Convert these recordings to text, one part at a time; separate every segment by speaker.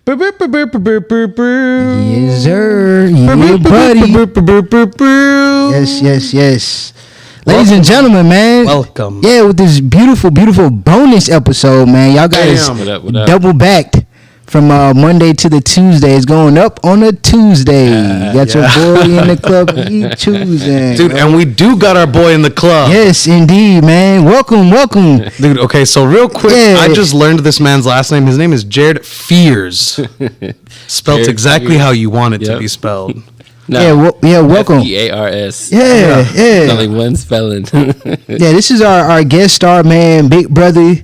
Speaker 1: Yes, sir. Yeah, buddy. Yes. Ladies and gentlemen, man.
Speaker 2: Welcome.
Speaker 1: Yeah, with this beautiful bonus episode, man. Y'all got us double backed from Monday to the Tuesday. It's going up on a Tuesday. Got your boy in the club each Tuesday.
Speaker 2: Dude, and we do got our boy in the club.
Speaker 1: Yes, indeed, man. Welcome.
Speaker 2: Dude, okay, so real quick, I just learned this man's last name. His name is Jared Fears. Spelled exactly how you want it to be spelled.
Speaker 3: No,
Speaker 1: welcome.
Speaker 3: Fears.
Speaker 1: Yeah.
Speaker 3: It's only one spelling.
Speaker 1: This is our guest star, man, big brother,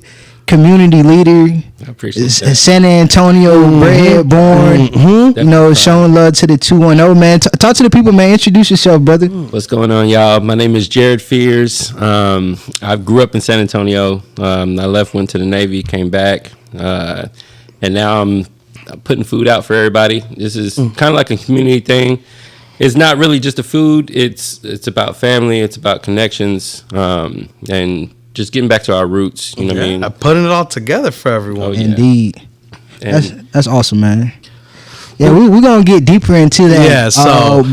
Speaker 1: community leader.
Speaker 3: I appreciate that.
Speaker 1: San Antonio bred, born. You know, showing love to the 210, man. Talk to the people, man. Introduce yourself, brother.
Speaker 3: What's going on, y'all? My name is Jared Fears. I grew up in San Antonio. I left, went to the Navy, came back, and now I'm putting food out for everybody. This is kind of like a community thing. It's not really just the food. It's about family. It's about connections, and just getting back to our roots. You know what I mean?
Speaker 2: Putting it all together for everyone.
Speaker 3: Oh, yeah.
Speaker 1: Indeed. That's awesome, man. Yeah, we're going to get deeper into that.
Speaker 2: Yeah, so,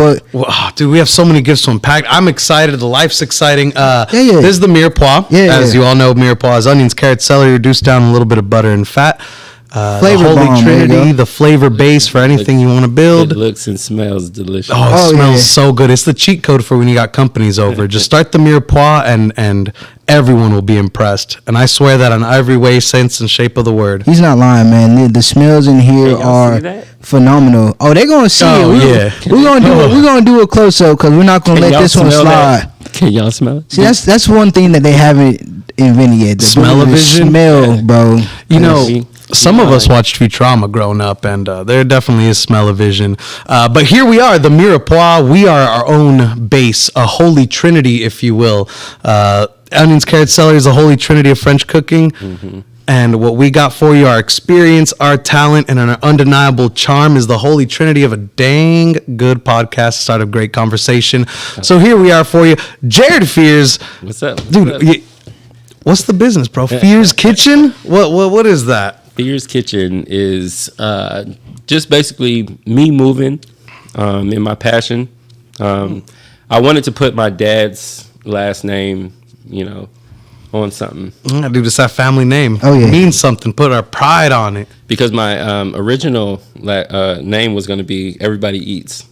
Speaker 2: dude, we have so many gifts to unpack. I'm excited. The life's exciting. This is the Mirepoix. As you all know, Mirepoix is onions, carrots, celery, reduced down a little bit of butter and fat.
Speaker 1: Flavor
Speaker 2: the Holy
Speaker 1: bomb,
Speaker 2: Trinity, the flavor base for anything you want to build.
Speaker 3: It looks and smells delicious.
Speaker 2: Oh, it smells so good. It's the cheat code for when you got companies over. Just start the Mirepoix and everyone will be impressed. And I swear that on every way, sense, and shape of the word.
Speaker 1: He's not lying, man. The smells in here are phenomenal. Oh, they're gonna see it. We're gonna do a close up because we're not gonna let this one slide.
Speaker 3: Can y'all smell it?
Speaker 1: See, that's one thing that they haven't invented yet. The
Speaker 2: smell-o-vision?
Speaker 1: Smell, bro.
Speaker 2: You know, some of us watched Futurama growing up, and there definitely is smell-o-vision. But here we are, the Mirepoix. We are our own base, a holy trinity, if you will. Onions, carrots, celery is a holy trinity of French cooking. Mm-hmm. And what we got for you, our experience, our talent, and our undeniable charm is the holy trinity of a dang good podcast, start of great conversation. So here we are for you. Jared Fears.
Speaker 3: What's up?
Speaker 2: Dude, what's the business, bro? Fears Kitchen? What is that?
Speaker 3: Fears Kitchen is just basically me moving in my passion. I wanted to put my dad's last name, on something.
Speaker 2: Dude, it's that family name.
Speaker 1: Oh, yeah.
Speaker 2: It means something. Put our pride on it.
Speaker 3: Because my original name was going to be Everybody Eats.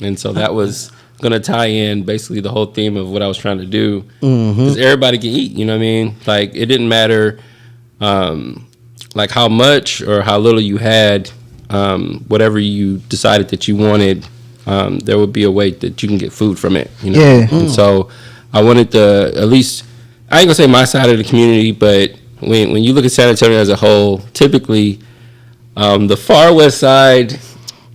Speaker 3: And so that was going to tie in basically the whole theme of what I was trying to do. Because everybody can eat, you know what I mean? Like, it didn't matter like how much or how little you had, whatever you decided that you wanted, there would be a way that you can get food from it,
Speaker 1: Yeah.
Speaker 3: And so I wanted to, at least, I ain't gonna say my side of the community, but when you look at San Antonio as a whole, typically the far west side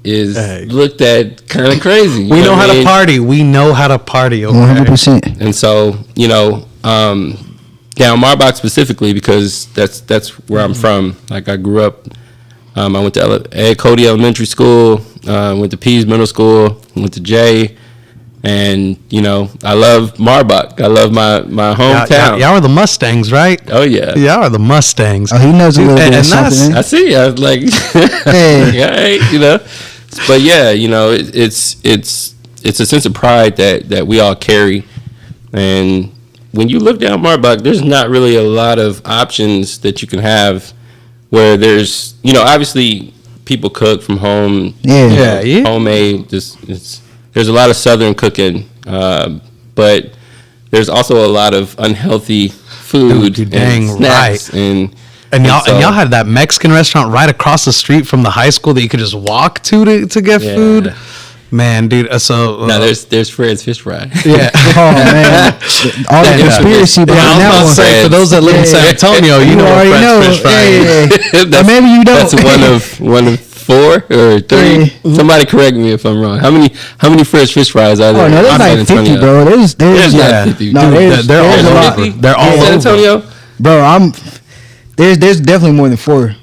Speaker 3: is looked at kind of crazy.
Speaker 2: We know how to party. We know how to party over
Speaker 1: 100%.
Speaker 2: there.
Speaker 3: And so, down Mirepoix specifically, because that's where I'm from. Like, I grew up, I went to Ed Cody Elementary School, went to Pease Middle School, went to Jay, and I love Mirepoix. I love my hometown.
Speaker 2: Y'all are the Mustangs, right?
Speaker 3: Oh yeah,
Speaker 2: y'all are the Mustangs.
Speaker 1: Oh, he knows a little bit of something.
Speaker 3: I see. I was like, but yeah, it's a sense of pride that we all carry, and when you look down Mirepoix, there's not really a lot of options that you can have where there's, obviously people cook from home.
Speaker 1: Yeah.
Speaker 3: Homemade. There's a lot of Southern cooking, but there's also a lot of unhealthy food and snacks.
Speaker 2: Right. And y'all had that Mexican restaurant right across the street from the high school that you could just walk to get food. Man, dude,
Speaker 3: now there's Fred's Fish Fry.
Speaker 2: Yeah.
Speaker 1: Oh, man. All that conspiracy behind that one.
Speaker 2: Say, for those that live in San Antonio, you know what Fred's Fish Fry is.
Speaker 1: Maybe you don't.
Speaker 3: That's one of 4 or 3. Somebody correct me if I'm wrong. How many French fish fries are there?
Speaker 1: Oh, no, there's like 50, bro. There's
Speaker 3: not 50.
Speaker 1: No,
Speaker 2: they're all over. They're all over.
Speaker 3: San Antonio?
Speaker 1: Bro, there's definitely more than 4.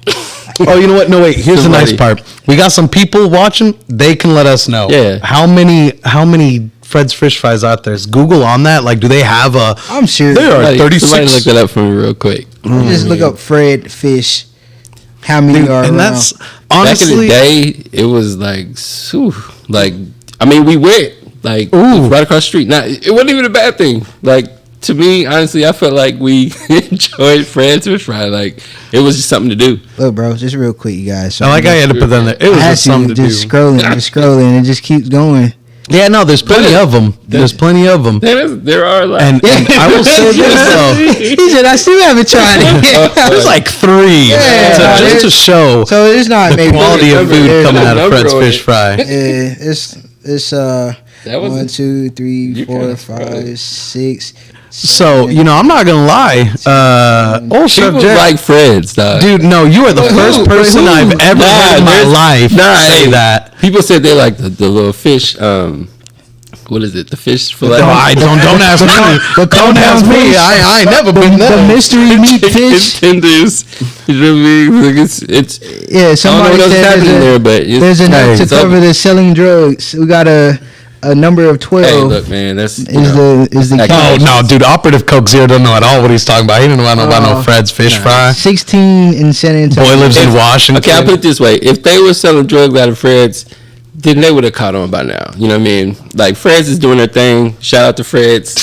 Speaker 2: Oh, you know what? No, wait. Here's the nice part. We got some people watching. They can let us know.
Speaker 3: Yeah.
Speaker 2: How many Fred's Fish Fries out there? Is Google on that? Like, do they have a?
Speaker 1: I'm sure.
Speaker 2: There are 36.
Speaker 3: Somebody look that up for me real quick.
Speaker 1: Just look up Fred Fish. How many are
Speaker 2: and
Speaker 1: around?
Speaker 2: Honestly,
Speaker 3: back in the day, it was like, like, I mean, we went like right across the street. Now, it wasn't even a bad thing. Like, to me, honestly, I felt like we enjoyed Fred's fish fry. Like, it was just something to do.
Speaker 1: Look, bro, just real quick, you guys. So
Speaker 2: I had to put that in there. It was just something to do.
Speaker 1: Just scrolling. It just keeps going.
Speaker 2: Yeah, no, there's plenty of them. There's plenty of them.
Speaker 3: There are like,
Speaker 2: and I will say this though.
Speaker 1: He said, I still haven't tried it.
Speaker 2: There's like 3 just to show
Speaker 1: so it's not
Speaker 2: the quality of food coming out of Fred's fish fry.
Speaker 1: Yeah, it's that was 1, 2, 3, 4, 5, 6.
Speaker 2: So, you know, I'm not gonna lie. Old Chef Jack,
Speaker 3: like Fred's, dog.
Speaker 2: Dude, no, you are the first person I've ever heard in my life say that.
Speaker 3: People said they like the little fish. What is it? The fish fillet?
Speaker 2: No, I don't ask me. Don't ask me. I ain't never been there.
Speaker 1: The mystery meat fish
Speaker 3: tenders. You know what I mean? Like it's
Speaker 1: yeah. Somebody said there's a note to cover the selling drugs. We got a number of 12.
Speaker 3: Hey, look, man, that's
Speaker 1: is the
Speaker 2: oh no, dude, Operative Coke Zero don't know at all what he's talking about. He didn't know about no Fred's fish fry.
Speaker 1: 16 in San Antonio.
Speaker 2: Boy lives in Washington.
Speaker 3: Okay, I'll put it this way: if they were selling drugs out of Fred's, then they would have caught on by now. You know what I mean? Like, Fred's is doing their thing. Shout out to Fred's.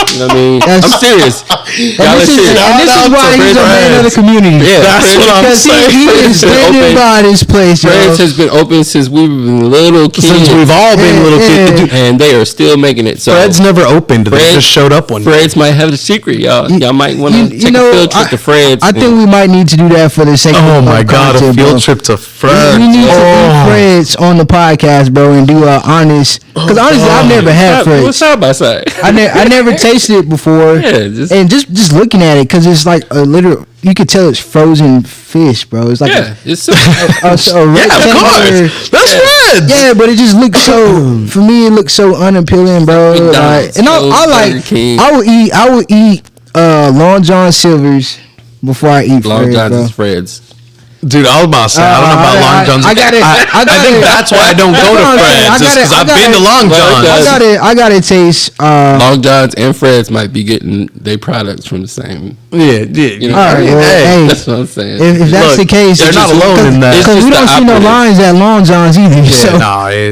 Speaker 3: You know what I mean? I'm serious.
Speaker 1: And this is why he's a man of the community.
Speaker 3: Yeah,
Speaker 2: that's what I'm saying.
Speaker 1: He is standing by this place.
Speaker 3: Fred's has been open since we've been little kids.
Speaker 2: Since we've all been little kids.
Speaker 3: And they are still making it. So
Speaker 2: Fred's never opened. They just showed up one day.
Speaker 3: Fred's might have the secret, y'all. Y'all might want to take a field trip to Fred's.
Speaker 1: I think we might need to do that for the sake of
Speaker 2: oh my God, a field trip to Fred's.
Speaker 1: We need to do Fred's on the podcast, bro, and do honest. Because honestly, I've never had Fred's.
Speaker 3: Side by side.
Speaker 1: I never tasted it before.
Speaker 3: Yeah,
Speaker 1: and just looking at it, because it's like a literal, you could tell it's frozen fish, bro. It's like
Speaker 3: it's
Speaker 1: a rectangular.
Speaker 2: That's Fred's.
Speaker 1: Yeah, but it just looks so. For me, it looks so unappealing, bro. Like, and I would eat Long John Silver's before I eat
Speaker 3: Long
Speaker 1: Fred's,
Speaker 3: John's
Speaker 1: bro.
Speaker 3: is Fred's.
Speaker 2: Dude, I was about to say, I don't know about Long John's. I think that's why I don't go to Fred's, because I've been to Long John's.
Speaker 1: I gotta taste.
Speaker 3: Long John's and Fred's might be getting their products from the same.
Speaker 2: Yeah.
Speaker 3: You know,
Speaker 1: all right, hey,
Speaker 3: that's what I'm saying.
Speaker 1: If that's the case,
Speaker 2: they're not alone in that.
Speaker 1: Because we don't see no lines at Long John's either.
Speaker 2: Yeah,
Speaker 1: so,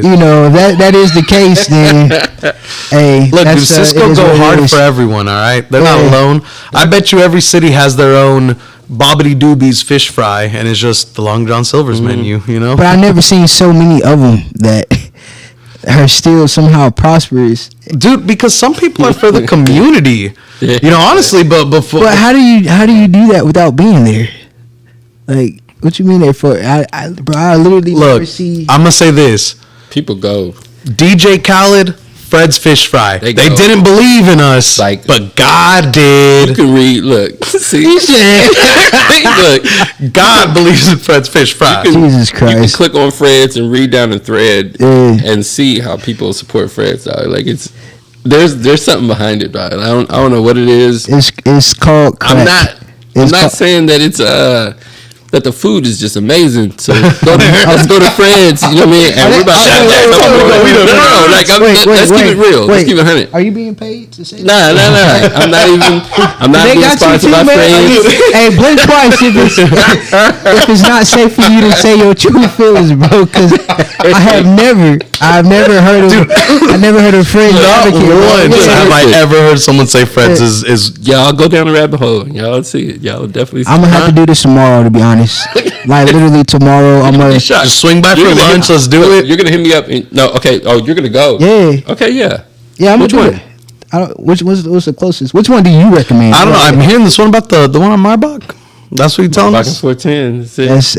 Speaker 1: you know, if that is the case, then hey,
Speaker 2: look, dude, Cisco go hard for everyone. All right, they're not alone. I bet you every city has their own Bobbity Doobies fish fry, and it's just the Long John Silver's menu, you know.
Speaker 1: But I've never seen so many of them that are still somehow prosperous,
Speaker 2: dude. Because some people are for the community, you know. Honestly, but before.
Speaker 1: But how do you do that without being there? Like, what you mean there for? I literally never see.
Speaker 2: I'm gonna say this:
Speaker 3: people go.
Speaker 2: DJ Khaled. Fred's fish fry. They didn't believe in us, but God did.
Speaker 3: You can read. Look, see,
Speaker 2: look, God believes in Fred's fish fry.
Speaker 1: Jesus Christ!
Speaker 3: You can click on Fred's and read down the thread and see how people support Fred's. Dog. Like there's something behind it, dog. I don't know what it is.
Speaker 1: It's called crack.
Speaker 3: I'm not saying that it's that the food is just amazing. So let's go to Fred's. You know what I mean? And we're about to let's keep it real. Let's keep it 100.
Speaker 1: Are you being paid to say that?
Speaker 3: Nah. I'm not being sponsored by Fred's.
Speaker 1: Hey, blink twice if it's not safe for you to say your true feelings, bro. Because I've never heard of Fred's.
Speaker 2: Not once have I ever heard someone say Fred's is.
Speaker 3: Y'all go down the rabbit hole. Y'all see it. Y'all definitely see it.
Speaker 1: I'm gonna have to do this tomorrow, to be honest. Like, literally tomorrow, I'm gonna
Speaker 2: just swing by for lunch. Let's do it.
Speaker 3: You're gonna hit me up. Okay. Oh, you're gonna go.
Speaker 1: Yeah.
Speaker 3: Okay. Yeah.
Speaker 1: Yeah. I'm
Speaker 3: Which
Speaker 1: gonna
Speaker 3: one?
Speaker 1: do it. What's the closest? Which one do you recommend?
Speaker 2: I don't know. I'm hearing this one about the one on Mirepoix. That's what you're telling us.
Speaker 3: 410.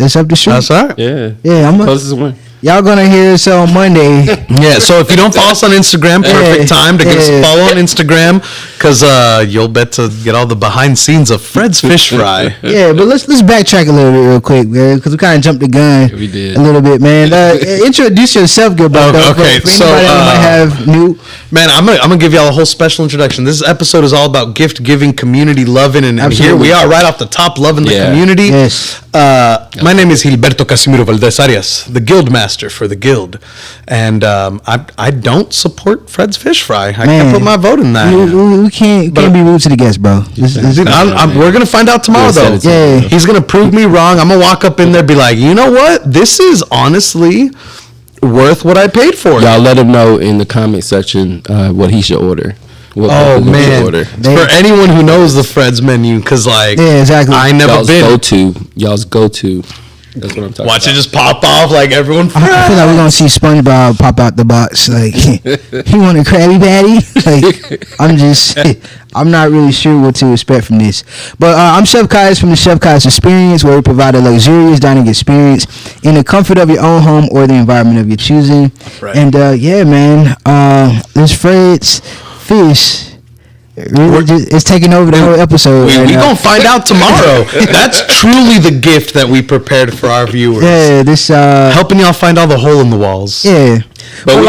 Speaker 1: It's up the street.
Speaker 2: That's all right.
Speaker 3: Yeah.
Speaker 1: I'm
Speaker 3: closest one.
Speaker 1: Y'all gonna hear us on Monday.
Speaker 2: Yeah, so if you don't follow us on Instagram, perfect time to give us a follow on Instagram, because you'll bet to get all the behind scenes of Fred's fish fry.
Speaker 1: Yeah, but let's backtrack a little bit real quick, man, because we kind of jumped the gun a little bit, man. Introduce yourself, good brother.
Speaker 2: Okay,
Speaker 1: so might have new.
Speaker 2: Man, I'm gonna give y'all a whole special introduction. This episode is all about gift giving, community loving, and here we are right off the top, loving the community.
Speaker 1: Yes.
Speaker 2: My name is Gilberto Casimiro Valdez Arias, the guild master for the guild, and I don't support Fred's Fish Fry. I can't put my vote in that.
Speaker 1: We can't be rude to the guests, bro.
Speaker 2: We're gonna find out tomorrow, though.
Speaker 1: Yeah,
Speaker 2: he's gonna prove me wrong. I'm gonna walk up in there, be like, you know what? This is honestly worth what I paid for.
Speaker 3: Y'all let him know in the comment section what he should order.
Speaker 2: Oh man! For anyone who knows the Fred's menu, because
Speaker 1: exactly.
Speaker 2: I never
Speaker 3: Y'all's go to. That's what I'm talking about.
Speaker 2: Watch it just pop off like everyone.
Speaker 1: I feel like we're gonna see SpongeBob pop out the box. Like, you want a Krabby Patty? I'm not really sure what to expect from this. But I'm Chef Kais from the Chef Kais Experience, where we provide a luxurious dining experience in the comfort of your own home or the environment of your choosing. Right. And this Fred's Fish it's taking over the whole episode.
Speaker 2: We're gonna find out tomorrow. That's truly the gift that we prepared for our viewers.
Speaker 1: Yeah, this
Speaker 2: helping y'all find all the hole in the walls.
Speaker 1: Yeah, but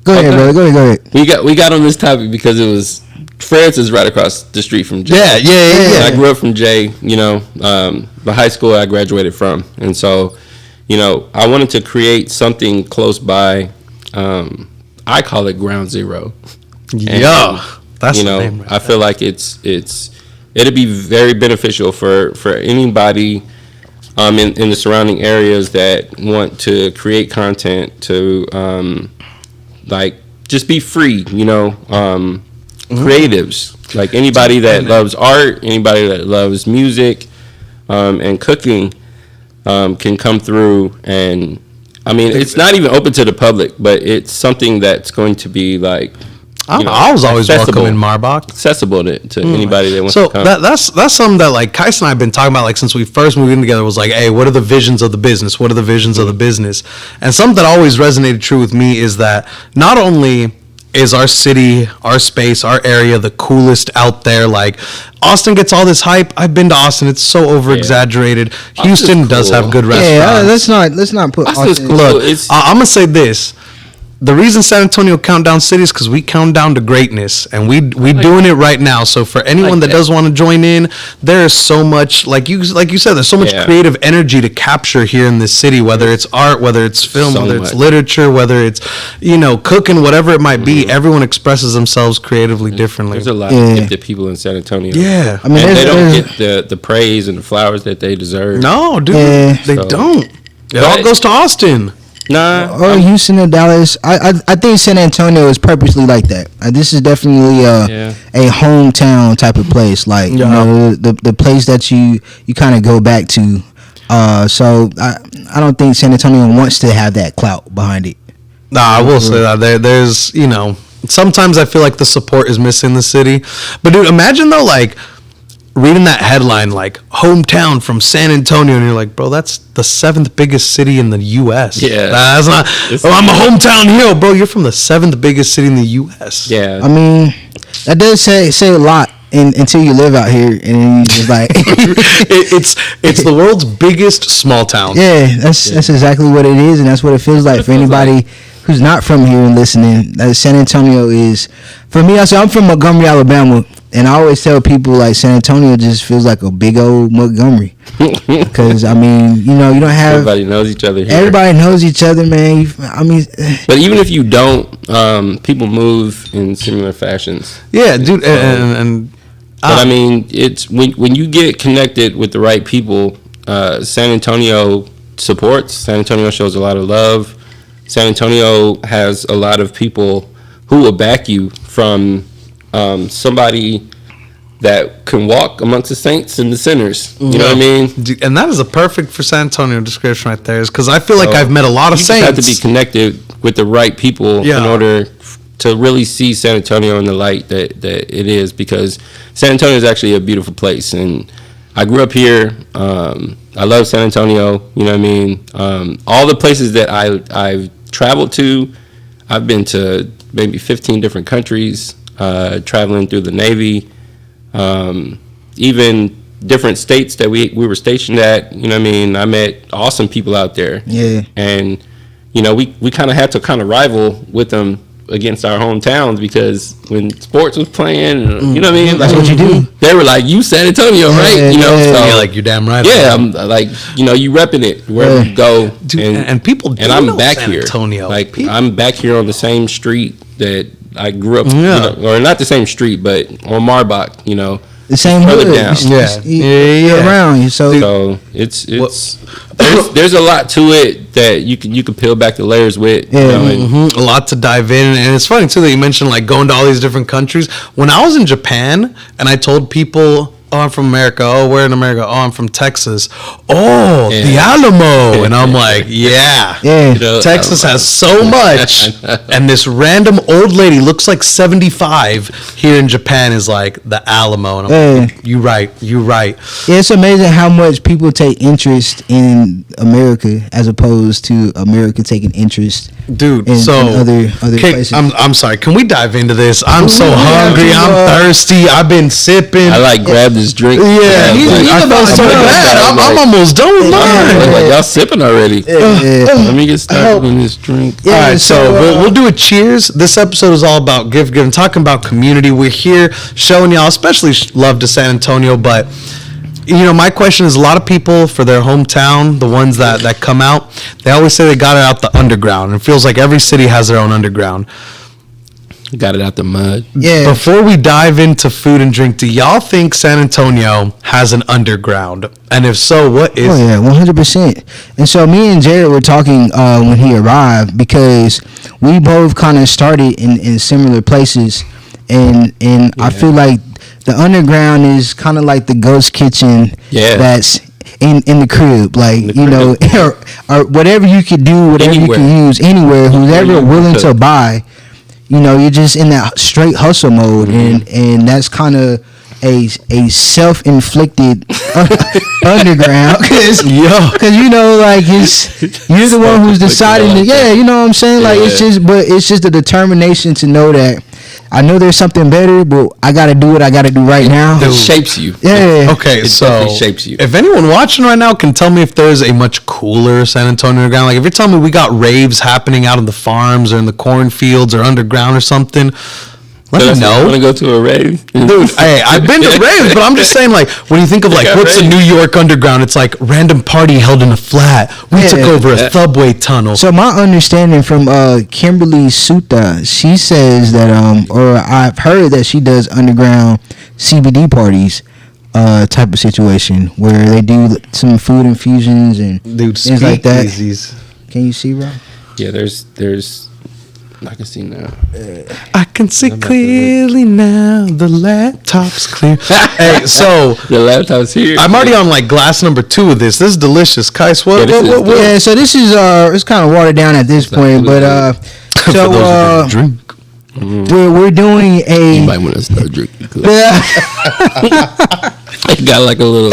Speaker 1: go ahead, brother. Go ahead.
Speaker 3: We got on this topic because it was Fred's is right across the street from Jay.
Speaker 2: Yeah.
Speaker 3: I grew up from Jay. The high school I graduated from, and so I wanted to create something close by. I call it Ground Zero.
Speaker 2: That's the name right
Speaker 3: I feel like it'd be very beneficial for anybody in the surrounding areas that want to create content to just be free, creatives, like anybody that loves art, anybody that loves music and cooking can come through. And it's not even open to the public, but it's something that's going to be
Speaker 2: I was always welcome in Mirepoix.
Speaker 3: Accessible to anybody that wants
Speaker 2: to
Speaker 3: come.
Speaker 2: So that's something that Kais and I have been talking about since we first moved in together. Was hey, what are the visions of the business? What are the visions of the business? And something that always resonated true with me is that not only is our city, our space, our area the coolest out there. Austin gets all this hype. I've been to Austin. It's so over exaggerated. Houston does have good restaurants.
Speaker 1: Yeah, let's not put Austin.
Speaker 2: Look, I'm gonna say this. The reason San Antonio Countdown City is because we count down to greatness, and we doing it right now. So for anyone that does want to join in, there is so much, like you said, there's so much creative energy to capture here in this city. Whether it's art, whether it's film, whether it's literature, whether it's cooking, whatever it might be. Everyone expresses themselves creatively differently.
Speaker 3: There's a lot of gifted people in San Antonio.
Speaker 2: Yeah,
Speaker 3: and they don't get the praise and the flowers that they deserve.
Speaker 2: No, dude, they don't. It all goes to Austin.
Speaker 1: Or Houston or Dallas. I think San Antonio is purposely like that. This is definitely a hometown type of place. The place that you kind of go back to. So I don't think San Antonio wants to have that clout behind it.
Speaker 2: Nah, I will say that there's sometimes I feel like the support is missing in the city. But dude, imagine though reading that headline hometown from San Antonio, and you're like, bro, that's the 7th biggest city in the U.S.
Speaker 3: Yeah,
Speaker 2: that's not. I'm a hometown hero, bro. You're from the 7th biggest city in the U.S.
Speaker 3: Yeah,
Speaker 1: that does say a lot until you live out here, and then you just
Speaker 2: it's the world's biggest small town.
Speaker 1: Yeah, that's exactly what it is, and that's what it feels like for anybody who's not from here and listening. San Antonio is, for me. I'm from Montgomery, Alabama. And I always tell people San Antonio just feels like a big old Montgomery, because you don't have
Speaker 3: everybody knows each other here.
Speaker 1: Everybody knows each other, man.
Speaker 3: But even if you don't, people move in similar fashions.
Speaker 2: Yeah, dude,
Speaker 3: but it's when you get connected with the right people. San Antonio supports. San Antonio shows a lot of love. San Antonio has a lot of people who will back you from. Somebody that can walk amongst the saints and the sinners. You know what I mean?
Speaker 2: And that is a perfect for San Antonio description right there. Is because I feel like I've met a lot of saints.
Speaker 3: You have to be connected with the right people in order to really see San Antonio in the light that it is. Because San Antonio is actually a beautiful place, and I grew up here. I love San Antonio. You know what I mean? All the places that I've traveled to, I've been to maybe 15 different countries. Traveling through the Navy, even different states that we were stationed at. You know what I mean? I met awesome people out there.
Speaker 1: Yeah.
Speaker 3: And, we kind of had to rival with them against our hometowns because when sports was playing, you know what I mean?
Speaker 1: That's what you do.
Speaker 3: They were like, "You San Antonio, right?" You know, so
Speaker 2: yeah, like you're damn right.
Speaker 3: yeah, I'm like, you know, you repping it wherever you go,
Speaker 2: dude, and people do
Speaker 3: and I'm
Speaker 2: know
Speaker 3: back
Speaker 2: San
Speaker 3: here,
Speaker 2: Antonio.
Speaker 3: like
Speaker 2: People.
Speaker 3: I'm back here on the same street that I grew up, you know, or not the same street, but on Marbach, you know.
Speaker 1: The same
Speaker 3: further
Speaker 1: hood.
Speaker 3: down.
Speaker 1: Yeah. Around you.
Speaker 3: So it's there's a lot to it that you can peel back the layers with.
Speaker 1: Yeah.
Speaker 3: You know, and
Speaker 2: A lot to dive in, and it's funny too that you mentioned like going to all these different countries. When I was in Japan and I told people, "Oh, I'm from America. Oh, where in America? Oh, I'm from Texas. Oh,
Speaker 3: Yeah.
Speaker 2: the Alamo." And I'm like, yeah.
Speaker 1: Yeah.
Speaker 3: You know,
Speaker 2: Texas has so much. And this random old lady looks like 75 here in Japan is like the Alamo. And I'm like, you right.
Speaker 1: Yeah, it's amazing how much people take interest in America as opposed to America taking interest
Speaker 2: Dude,
Speaker 1: in other
Speaker 2: okay,
Speaker 1: places.
Speaker 2: I'm sorry. Can we dive into this? I'm so hungry. I'm thirsty. I've been sipping.
Speaker 3: I like grabbed this drink.
Speaker 2: Yeah, I felt so bad. I'm almost done with mine.
Speaker 3: Like y'all sipping already. Let me get started on this drink.
Speaker 2: All right, so we'll do a cheers. This episode is all about gift giving, talking about community. We're here showing y'all, especially love to San Antonio, but you know, my question is a lot of people for their hometown, the ones that come out, they always say they got it out the underground. It feels like every city has their own underground.
Speaker 3: Got it out the mud.
Speaker 1: Yeah.
Speaker 2: Before we dive into food and drink, do y'all think San Antonio has an underground? And if so, what is
Speaker 1: Oh yeah, 100%. And so me and Jared were talking when he arrived because we both kind of started in similar places, and I feel like the underground is kind of like the ghost kitchen that's in the crib, like you know, or whatever you could do, whatever
Speaker 3: Anywhere.
Speaker 1: you can use anywhere. Who's ever willing to buy, you know, you're just in that straight hustle mode, and that's kind of a self-inflicted underground because you know, like you're the one who's deciding to, you know what I'm saying, like it's just the determination to know that I know there's something better, but I got to do what I got to do right now.
Speaker 3: It shapes you.
Speaker 1: Yeah.
Speaker 2: Okay,
Speaker 3: It
Speaker 2: so
Speaker 3: definitely shapes you.
Speaker 2: if anyone watching right now can tell me if there's a much cooler San Antonio underground, like if you're telling me we got raves happening out in the farms or in the cornfields or underground or something, let me know.
Speaker 3: Want to go to a rave?
Speaker 2: Dude, hey, I've been to raves, but I'm just saying, like, when you think of, like, what's a New York underground, it's like random party held in a flat. We took over a subway tunnel.
Speaker 1: So my understanding from Kimberly Suta, she says that, or I've heard that she does underground CBD parties type of situation where they do some food infusions and things like that. Can you see, bro?
Speaker 3: Yeah, there's. I can see now.
Speaker 2: I can see clearly now. The laptop's clear. Hey, so
Speaker 3: the laptop's here.
Speaker 2: I'm already on like glass number 2 of this. This is delicious. Kais, what?
Speaker 1: Yeah, so this is it's kind of watered down at this point, but so
Speaker 2: drink.
Speaker 1: We're doing a.
Speaker 3: You might want to start drinking. It got like a little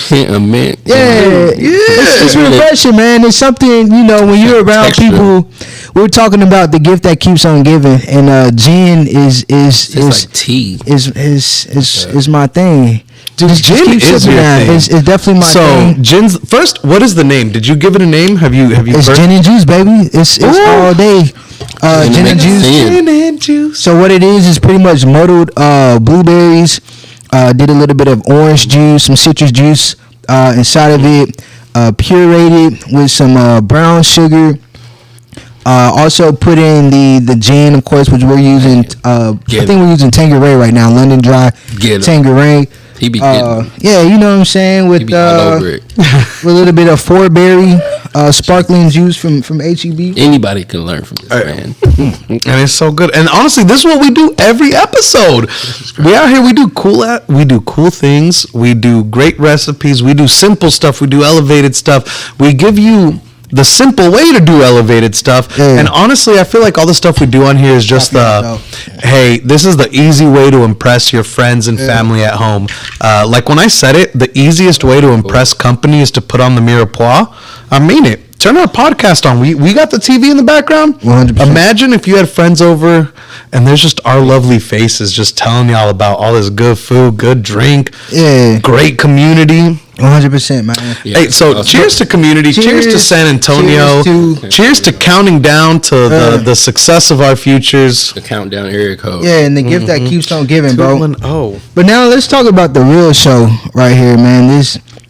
Speaker 3: hint of mint.
Speaker 1: Yeah. It's refreshing, man. It's something, you know, when you're around
Speaker 3: texture.
Speaker 1: people. We're talking about the gift that keeps on giving, and gin is
Speaker 3: like tea.
Speaker 1: Is my thing.
Speaker 2: Dude, gin is your thing.
Speaker 1: It's definitely my thing.
Speaker 2: So, gin's first. What is the name? Did you give it a name? Have you?
Speaker 1: It's gin and juice, baby. It's all day. Gin and juice.
Speaker 2: Gin and juice.
Speaker 1: So what it is pretty much muddled blueberries. Did a little bit of orange juice, some citrus juice inside of it. Pureed with some brown sugar. Also put in the gin, of course, which we're using. I think we're using Tanqueray right now, London Dry Tanqueray.
Speaker 3: He be getting
Speaker 1: yeah, you know what I'm saying, with
Speaker 3: all over it.
Speaker 1: with a little bit of 4-berry sparkling juice from HEB.
Speaker 3: Anybody can learn from this, man.
Speaker 2: And it's so good. And honestly, this is what we do every episode. We out here, we do cool things. We do great recipes. We do simple stuff. We do elevated stuff. We give you the simple way to do elevated stuff. And honestly, I feel like all the stuff we do on here is just hey, this is the easy way to impress your friends and family at home. Like when I said it, the easiest way to impress company is to put on the Mirepoix. I mean it. Turn our podcast on. We got the TV in the background.
Speaker 1: 100%.
Speaker 2: Imagine if you had friends over and there's just our lovely faces just telling y'all about all this good food, good drink, great community.
Speaker 1: 100%, man.
Speaker 2: Yeah. Hey, so cheers to community. Cheers to San Antonio. Cheers to counting down to the success of our futures.
Speaker 3: The countdown area code.
Speaker 1: Yeah, and the gift that keeps on giving, bro.
Speaker 2: 210.
Speaker 1: But now let's talk about the real show right here, man.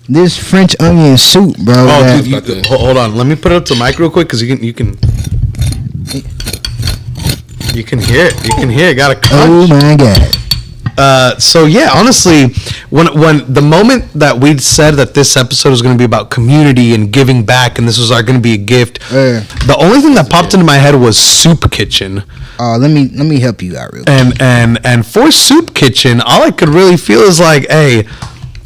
Speaker 1: This French onion soup, bro.
Speaker 2: Oh, dude, hold on. Let me put it up to the mic real quick because you can hear it. You can hear it. Got a crunch.
Speaker 1: Oh my god.
Speaker 2: So yeah, honestly, when the moment that we said that this episode was going to be about community and giving back, and this was going to be a gift, the only thing that popped into my head was Soup Kitchen.
Speaker 1: Let me help you out real
Speaker 2: quick. And for Soup Kitchen, all I could really feel is like, hey,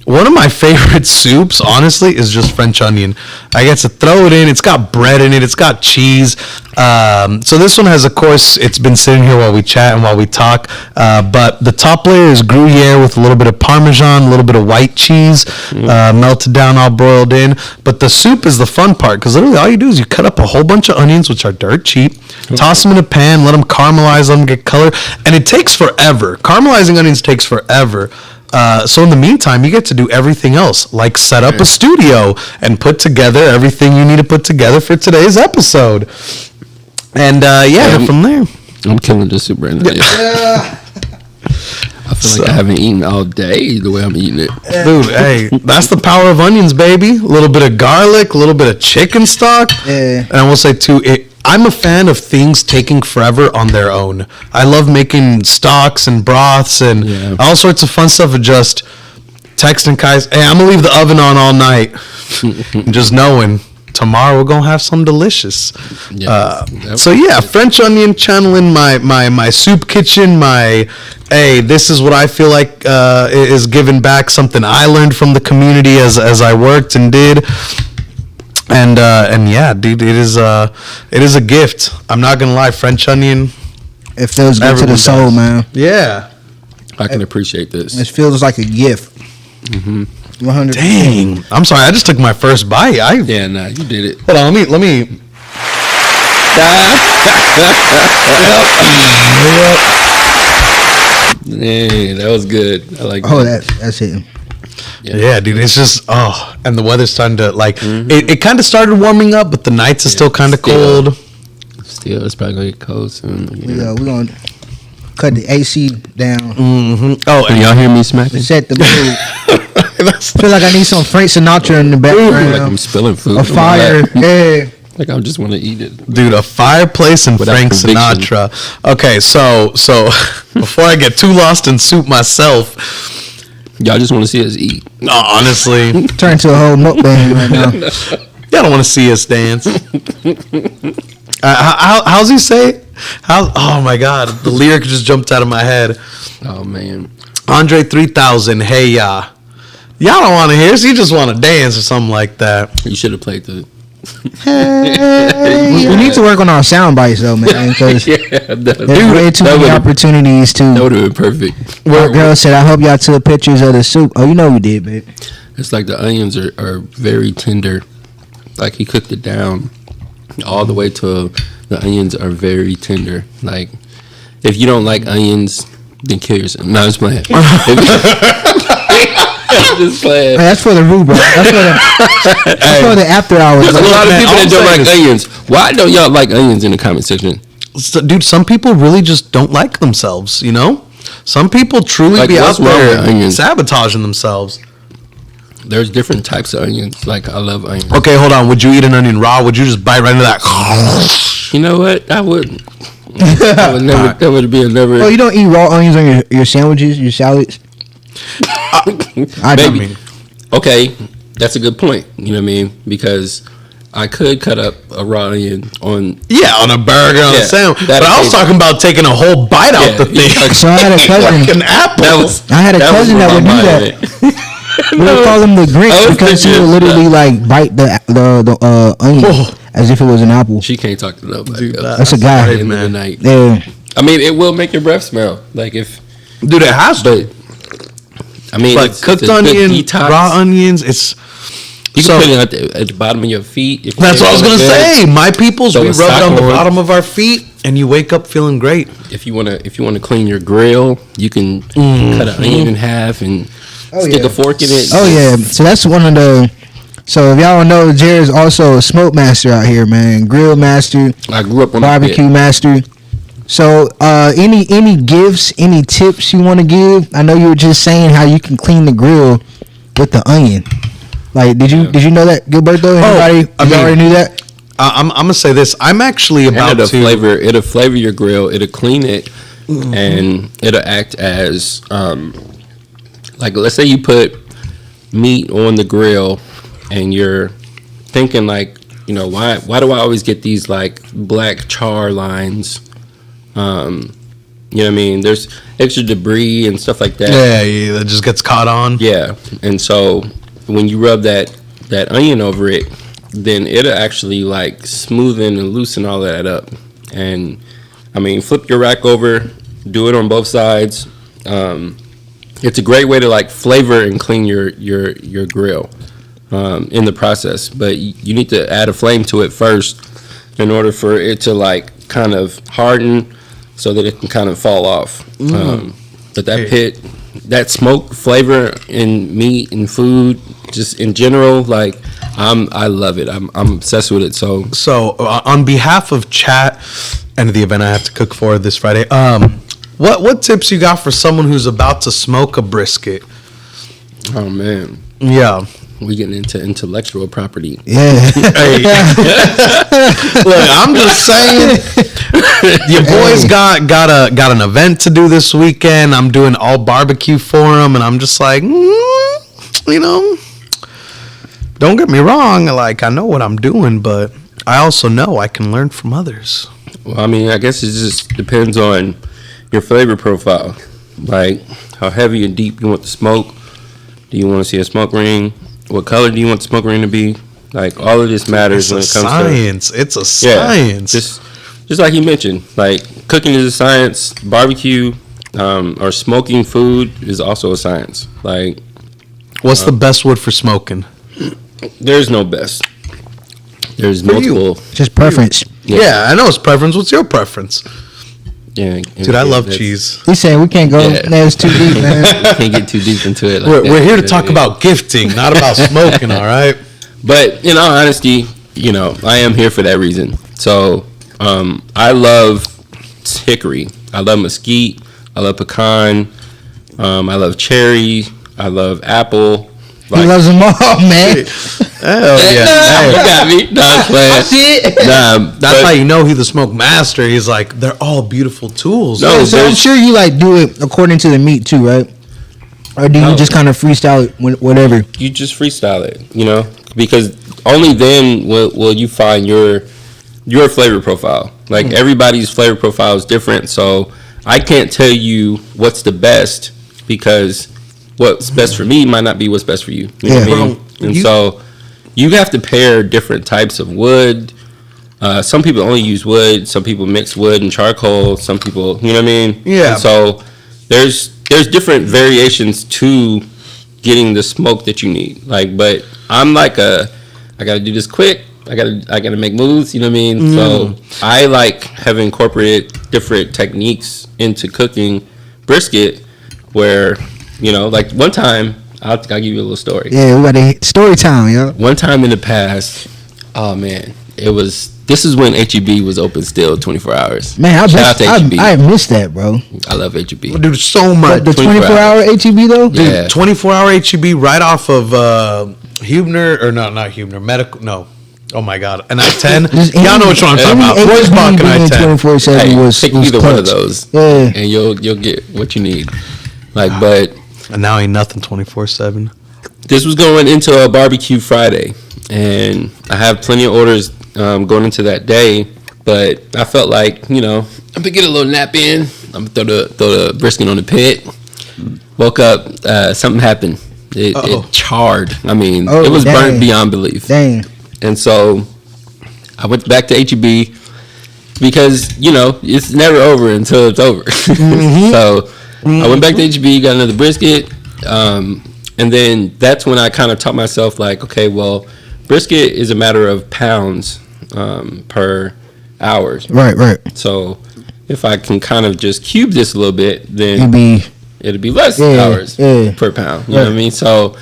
Speaker 2: one of my favorite soups, honestly, is just French onion. I get to throw it in. It's got bread in it. It's got cheese. So this one has, of course, it's been sitting here while we chat and while we talk. But the top layer is Gruyere with a little bit of Parmesan, a little bit of white cheese, melted down, all broiled in. But the soup is the fun part because literally all you do is you cut up a whole bunch of onions, which are dirt cheap, toss them in a pan, let them caramelize, let them get color. And it takes forever. Caramelizing onions takes forever. So in the meantime, you get to do everything else, like set up a studio and put together everything you need to put together for today's episode. And from there,
Speaker 3: I'm killing this soup right now. Yeah. I feel like I haven't eaten all day the way I'm eating it.
Speaker 2: Dude, hey, that's the power of onions, baby. A little bit of garlic, a little bit of chicken stock.
Speaker 1: Yeah.
Speaker 2: And I will say, too, I'm a fan of things taking forever on their own. I love making stocks and broths and all sorts of fun stuff. Of just texting guys, hey, I'm going to leave the oven on all night. Just knowing tomorrow we're going to have some delicious. So, yeah, French onion channeling my Soup Kitchen, hey, this is what I feel like is giving back, something I learned from the community as I worked and did. And yeah, dude, it is a gift. I'm not gonna lie, French onion.
Speaker 1: It feels good to the soul, man.
Speaker 2: Yeah,
Speaker 3: I can appreciate this.
Speaker 1: It feels like a gift. 100%.
Speaker 2: Dang, I'm sorry, I just took my first bite.
Speaker 3: You did it.
Speaker 2: Hold on, let me.
Speaker 3: Hey, that was good. I like.
Speaker 1: Oh, that's it.
Speaker 2: Yeah, dude, it's just and the weather's starting to it kind of started warming up, but the nights are still kind of cold.
Speaker 3: Still, it's probably gonna get cold soon.
Speaker 1: We're gonna cut the AC down.
Speaker 2: Oh,
Speaker 3: and y'all hear me smacking?
Speaker 1: Set the mood. I feel like I need some Frank Sinatra in the background.
Speaker 3: Like I'm spilling food.
Speaker 1: A fire, yeah.
Speaker 3: Like I just want to eat it,
Speaker 2: dude. A fireplace and Frank Sinatra. Okay, so before I get too lost in soup myself.
Speaker 3: Y'all just want to see us eat.
Speaker 2: No, honestly.
Speaker 1: Turn to a whole mukbang right now.
Speaker 2: Y'all don't want to see us dance. How's he say? Oh, my God. The lyric just jumped out of my head.
Speaker 3: Oh, man.
Speaker 2: Andre 3000, hey, y'all. Y'all don't want to hear us. You just want to dance or something like that.
Speaker 3: You should have played the...
Speaker 1: We need to work on our sound bites though, man, because there's way too many opportunities to.
Speaker 3: That would have been perfect.
Speaker 1: Our girl said, "I hope y'all took pictures of the soup." Oh, you know we did, babe.
Speaker 3: It's like the onions are very tender. Like he cooked it down all the way to the onions are very tender. Like if you don't like onions, then kill yourself. No, I'm just playing. Just playing.
Speaker 1: Man, that's for the root, bro. That's for the after hours.
Speaker 3: There's a lot of people that don't like onions. Why don't y'all like onions in the comment section?
Speaker 2: So, dude, some people really just don't like themselves, you know? Some people truly be out there sabotaging themselves.
Speaker 3: There's different types of onions. Like, I love onions.
Speaker 2: Okay, hold on. Would you eat an onion raw? Would you just bite right into that?
Speaker 3: You know what? I wouldn't. I would never. That would be a never.
Speaker 1: Oh, you don't eat raw onions on your sandwiches, your salads?
Speaker 3: I do. Okay, that's a good point. You know what I mean? Because I could cut up a raw onion on... Yeah,
Speaker 2: on a burger, on a sandwich. But I was talking about taking a whole bite out the thing.
Speaker 1: So I had a cousin...
Speaker 2: Like an apple.
Speaker 1: I had a cousin that would do that. We would call him the Grinch because he would literally like bite the onion as if it was an apple.
Speaker 3: She can't talk to nobody.
Speaker 1: That's a guy.
Speaker 3: At the end of the night.
Speaker 1: Yeah.
Speaker 3: I mean, it will make your breath smell. Like if...
Speaker 2: Dude, it has to.
Speaker 3: I mean,
Speaker 2: like cooked onions, raw onions. It's
Speaker 3: you can put it at the bottom of your feet.
Speaker 2: That's what I was gonna say. My peoples, we rub it on the bottom of our feet, and you wake up feeling great.
Speaker 3: If you wanna clean your grill, you can cut an onion in half and stick a fork in it.
Speaker 1: Oh yeah, so that's one of the. So if y'all don't know, Jared's also a smoke master out here, man. Grill master.
Speaker 3: I grew up on
Speaker 1: barbecue master. So any gifts, any tips you want to give? I know you were just saying how you can clean the grill with the onion. Like, did you know that, Gilberto? Anybody? You already knew that?
Speaker 2: I'm gonna say this. I'm actually about to
Speaker 3: It'll flavor your grill. It'll clean it, and it'll act as like, let's say you put meat on the grill, and you're thinking like, you know, why do I always get these like black char lines? You know what I mean? There's extra debris and stuff like that.
Speaker 2: Yeah, that just gets caught on.
Speaker 3: Yeah, and so when you rub that onion over it, then it'll actually like smoothen and loosen all that up. And I mean, flip your rack over, do it on both sides. It's a great way to like flavor and clean your grill in the process. But you need to add a flame to it first in order for it to like kind of harden so that it can kind of fall off. But that smoke flavor in meat and food, just in general, like I love it. I'm obsessed with it. So
Speaker 2: on behalf of chat and the event I have to cook for this Friday, what tips you got for someone who's about to smoke a brisket?
Speaker 3: Oh man,
Speaker 2: yeah.
Speaker 3: We getting into intellectual property.
Speaker 1: Yeah.
Speaker 2: Hey. Look, I'm just saying. Your boys got an event to do this weekend. I'm doing all barbecue for them, and I'm just like, you know, don't get me wrong. Like, I know what I'm doing, but I also know I can learn from others.
Speaker 3: Well, I mean, I guess it just depends on your flavor profile. Like, how heavy and deep you want the smoke. Do you want to see a smoke ring? What color do you want the smoke ring to be? Like, all of this matters when it comes
Speaker 2: science.
Speaker 3: to...
Speaker 2: It's a science.
Speaker 3: Just like you mentioned, like, cooking is a science. Barbecue or smoking food is also a science. Like,
Speaker 2: what's the best wood for smoking?
Speaker 3: There's no best. There's multiple.
Speaker 1: Just preference.
Speaker 2: Yeah, I know it's preference. What's your preference?
Speaker 3: Yeah,
Speaker 2: dude, I love cheese.
Speaker 1: He's saying we can't go. That's too deep, man.
Speaker 3: We can't get too deep into it.
Speaker 2: We're here to talk about gifting, not about smoking. All right.
Speaker 3: But in all honesty, you know, I am here for that reason. So I love hickory. I love mesquite. I love pecan. I love cherry. I love apple.
Speaker 1: Like, he loves them all, man.
Speaker 2: Hell yeah.
Speaker 3: You got me.
Speaker 2: That's how you know he's the smoke master. He's like, they're all beautiful tools.
Speaker 1: No, so I'm sure you like do it according to the meat too, right? Or do you just kind of freestyle it, whatever?
Speaker 3: You just freestyle it, you know, because only then will you find your flavor profile. Like everybody's flavor profile is different, so I can't tell you what's the best because what's best for me might not be what's best for you. You know what I mean? And so you have to pair different types of wood. Some people only use wood. Some people mix wood and charcoal. Some people, you know what I mean?
Speaker 2: Yeah.
Speaker 3: And so there's different variations to getting the smoke that you need. Like, but I'm like I gotta do this quick. I gotta make moves. You know what I mean? So I have incorporated different techniques into cooking brisket where, you know, like one time, I'll give you a little story.
Speaker 1: Yeah, we got a story time, yo.
Speaker 3: One time in the past, oh man, this is when HEB was open still 24 hours.
Speaker 1: Man, I missed that, bro.
Speaker 3: I love HEB.
Speaker 2: Dude, so much.
Speaker 1: The 24-hour HEB though?
Speaker 2: Yeah. Dude, 24-hour HEB right off of Huebner, or no, not Huebner, Medical, no. Oh my God, an I-10. Y'all know what I'm talking about. Where's Bach and I-10?
Speaker 1: 24/7 was
Speaker 3: pick either
Speaker 1: clutch.
Speaker 3: one of those,
Speaker 1: yeah,
Speaker 3: and you'll get what you need. Like, but
Speaker 2: and now ain't nothing 24/7.
Speaker 3: This was going into a barbecue Friday, and I have plenty of orders going into that day. But I felt like, you know, I'm gonna get a little nap in. I'm gonna throw the brisket on the pit. Woke up, something happened. It charred. I mean, it was burnt beyond belief.
Speaker 1: Dang.
Speaker 3: And so I went back to HEB because, you know, it's never over until it's over. So I went back to HEB, got another brisket. And then that's when I kind of taught myself, like, okay, well, brisket is a matter of pounds per hour.
Speaker 1: Right.
Speaker 3: So if I can kind of just cube this a little bit, then
Speaker 1: you'd be
Speaker 3: it'd be less hours per pound. You know what I mean? So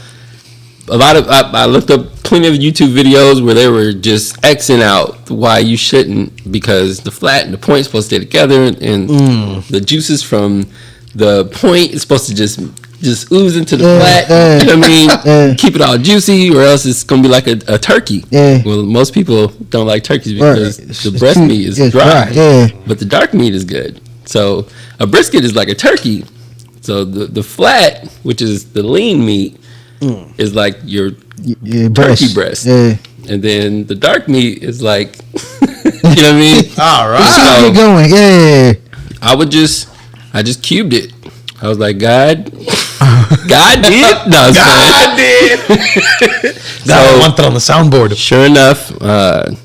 Speaker 3: I looked up plenty of YouTube videos where they were just Xing out why you shouldn't, because the flat and the point is supposed to stay together, and the juices from the point is supposed to just ooze into the flat. You know what I mean? Keep it all juicy, or else it's gonna be like a turkey. Well, most people don't like turkeys because the breast meat is dry, but the dark meat is good. So a brisket is like a turkey. So the flat, which is the lean meat, is like your turkey breast. And then the dark meat is like, you know what I mean?
Speaker 2: All right.
Speaker 1: So, going.
Speaker 3: I just cubed it. I was like, God did? No,
Speaker 2: God did. I want that on the soundboard.
Speaker 3: Sure enough, it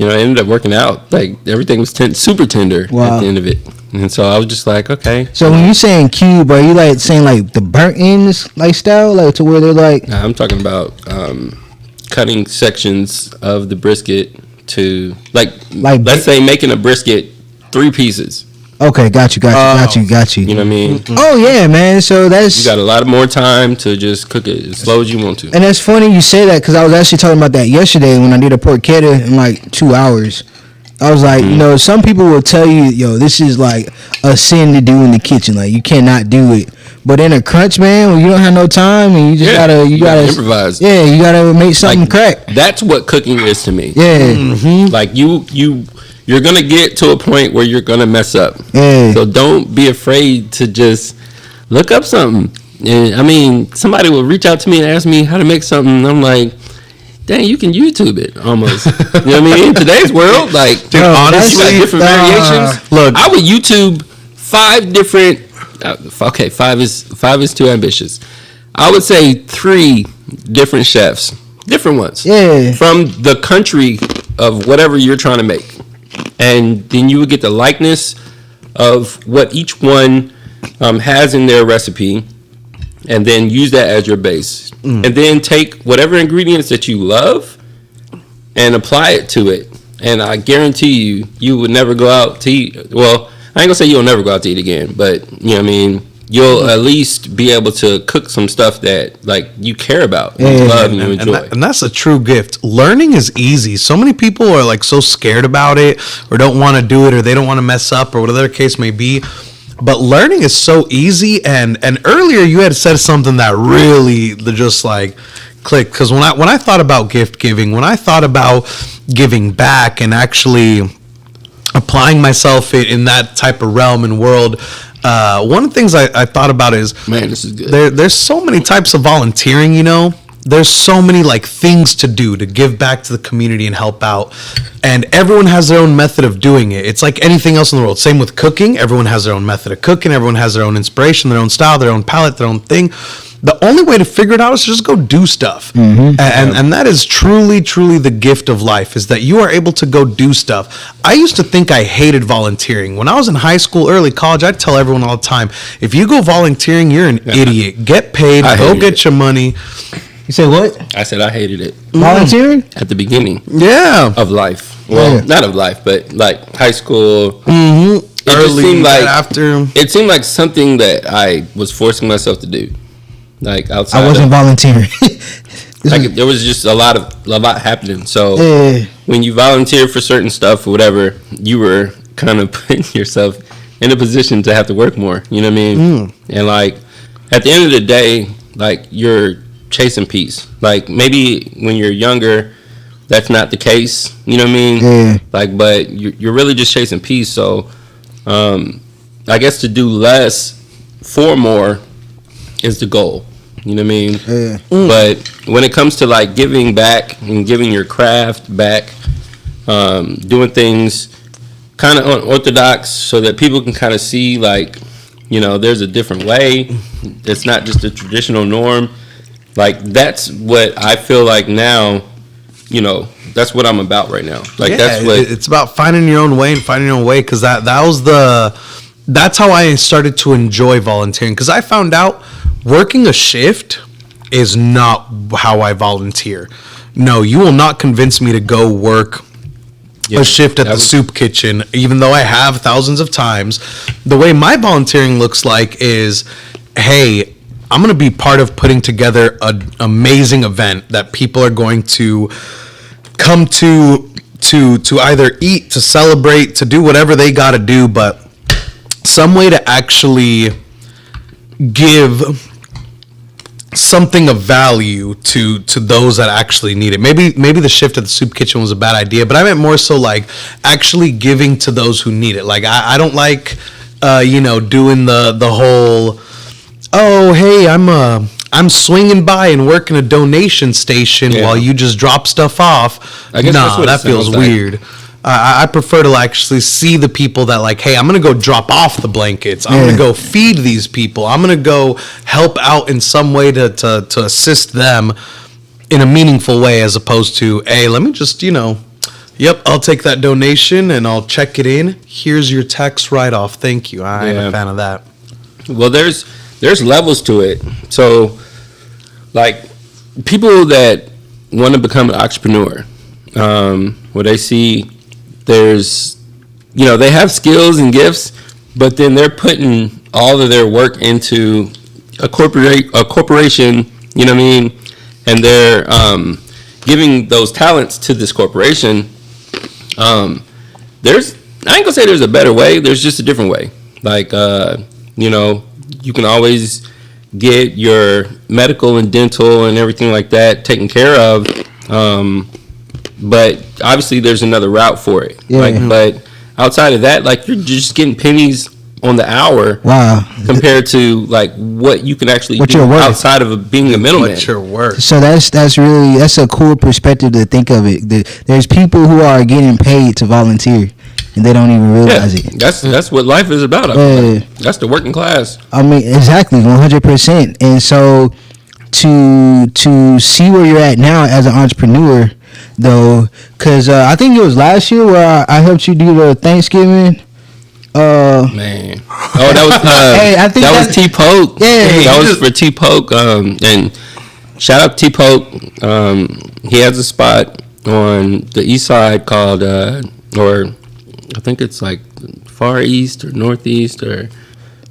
Speaker 3: ended up working out. Like, everything was super tender at the end of it. And so I was just like, okay.
Speaker 1: So when you saying cube, are you like saying like the burnt ends like style, like to where they're like?
Speaker 3: Nah, I'm talking about cutting sections of the brisket to like let's say making a brisket 3 pieces.
Speaker 1: Okay, got you.
Speaker 3: You know what I mean?
Speaker 1: Oh yeah, man. So that's,
Speaker 3: you got a lot more time to just cook it as slow as you want to.
Speaker 1: And that's funny you say that, because I was actually talking about that yesterday when I did a porchetta in like 2 hours. I was like, some people will tell you, this is like a sin to do in the kitchen. Like, you cannot do it. But in a crunch, man, when you don't have no time and you just gotta
Speaker 3: improvise.
Speaker 1: Yeah, you gotta make something crack.
Speaker 3: That's what cooking is to me.
Speaker 1: Yeah.
Speaker 3: Like you're gonna get to a point where you're gonna mess up.
Speaker 1: Yeah.
Speaker 3: So don't be afraid to just look up something. And I mean, somebody will reach out to me and ask me how to make something, and I'm like, dang, you can YouTube it almost. You know what I mean? In today's world, like,
Speaker 2: dude, honestly,
Speaker 3: you got different variations. Look, I would YouTube 5 different. Okay, 5 is too ambitious. I would say 3 different chefs, different ones, from the country of whatever you're trying to make, and then you would get the likeness of what each one has in their recipe, and then use that as your base. And then take whatever ingredients that you love and apply it to it. And I guarantee you would never go out to eat. Well, I ain't gonna say you'll never go out to eat again, but you know what I mean? You'll at least be able to cook some stuff that like you care about, and you love, and you enjoy.
Speaker 2: And that's a true gift. Learning is easy. So many people are like so scared about it, or don't want to do it, or they don't want to mess up, or whatever the case may be. But learning is so easy, and earlier you had said something that really just like clicked, because when I thought about gift giving, when I thought about giving back and actually applying myself in that type of realm and world, one of the things I thought about is,
Speaker 3: man, this is good.
Speaker 2: There's so many types of volunteering, There's so many like things to do to give back to the community and help out, and everyone has their own method of doing it. It's like anything else in the world. Same with cooking. Everyone has their own method of cooking. Everyone has their own inspiration, their own style, their own palette, their own thing. The only way to figure it out is to just go do stuff. And that is truly, truly the gift of life, is that you are able to go do stuff. I used to think I hated volunteering. When I was in high school, early college, I'd tell everyone all the time, if you go volunteering, you're an idiot. Get paid, go get your money.
Speaker 1: You say what?
Speaker 3: I said I hated it.
Speaker 1: Volunteering?
Speaker 3: At the beginning.
Speaker 2: Yeah.
Speaker 3: Of life. Well, not of life, but like high school.
Speaker 2: It
Speaker 3: Early,
Speaker 2: seemed like
Speaker 3: after. It seemed like something that I was forcing myself to do. Like outside.
Speaker 1: I wasn't volunteering.
Speaker 3: Like there was just a lot happening. So when you volunteer for certain stuff or whatever, you were kind of putting yourself in a position to have to work more. You know what I mean? And like at the end of the day, like you're chasing peace. Like maybe when you're younger, that's not the case. You know what I mean? Like, but you're really just chasing peace. So I guess to do less for more is the goal. You know what I mean? But when it comes to like giving back and giving your craft back, doing things kind of unorthodox so that people can kind of see like, there's a different way. It's not just a traditional norm. Like that's what I feel like now, that's what I'm about right now. Like that's what
Speaker 2: it's about, finding your own way and finding your own way. Cause that's how I started to enjoy volunteering. Cause I found out working a shift is not how I volunteer. No, you will not convince me to go work a shift at the soup kitchen, even though I have thousands of times. The way my volunteering looks like is, hey, I'm going to be part of putting together an amazing event that people are going to come to either eat, to celebrate, to do whatever they got to do, but some way to actually give something of value to those that actually need it. Maybe the shift at the soup kitchen was a bad idea, but I meant more so like actually giving to those who need it. Like I don't like doing the whole, oh hey, I'm swinging by and working a donation station while you just drop stuff off.
Speaker 3: I guess
Speaker 2: that feels weird. I prefer to actually see the people that like, hey, I'm going to go drop off the blankets. I'm going to go feed these people. I'm going to go help out in some way to assist them in a meaningful way, as opposed to, hey, let me just, yep, I'll take that donation and I'll check it in. Here's your tax write-off. Thank you. I'm a fan of that.
Speaker 3: Well, there's levels to it. So, like, people that want to become an entrepreneur, where they see there's, they have skills and gifts, but then they're putting all of their work into a corporation, you know what I mean? And they're giving those talents to this corporation. I ain't gonna say there's a better way, there's just a different way. Like, you can always get your medical and dental and everything like that taken care of. But obviously there's another route for it. Yeah. But outside of that, like, you're just getting pennies on the hour. Wow. Compared to like what you can actually do outside of being a middleman.
Speaker 2: What's your worth?
Speaker 1: So that's a cool perspective to think of it. There's people who are getting paid to volunteer and they don't even realize it.
Speaker 3: That's what life is about. That's the working class.
Speaker 1: I mean, exactly, 100%. And so to see where you're at now as an entrepreneur, though, because I think it was last year where I helped you do the Thanksgiving.
Speaker 3: Man, that was
Speaker 1: hey, I think
Speaker 3: that was T Poke.
Speaker 1: Yeah,
Speaker 3: that was for T Poke. And shout out T Poke. He has a spot on the east side called, or I think it's like Far East or Northeast, or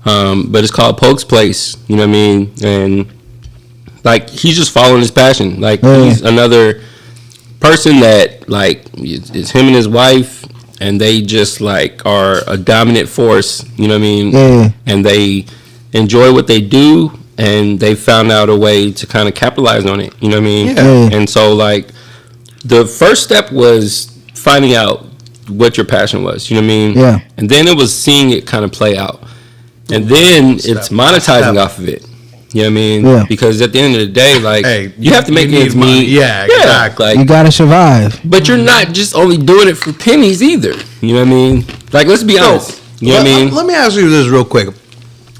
Speaker 3: but it's called Poke's Place. You know what I mean? And like, he's just following his passion. Like, he's another person that, like, it's him and his wife, and they just like are a dominant force, you know what I mean? And they enjoy what they do, and they found out a way to kind of capitalize on it, you know what I mean? And so, like, the first step was finding out what your passion was, you know what I mean? And then it was seeing it kind of play out, and then it's monetizing off of it. You know what I mean? Because at the end of the day, like, hey, you have to make ends meet.
Speaker 2: Exactly.
Speaker 3: Like,
Speaker 1: you gotta survive.
Speaker 3: But you're not just only doing it for pennies either. You know what I mean? Like, let's be honest. You know what I mean?
Speaker 2: Let me ask you this real quick.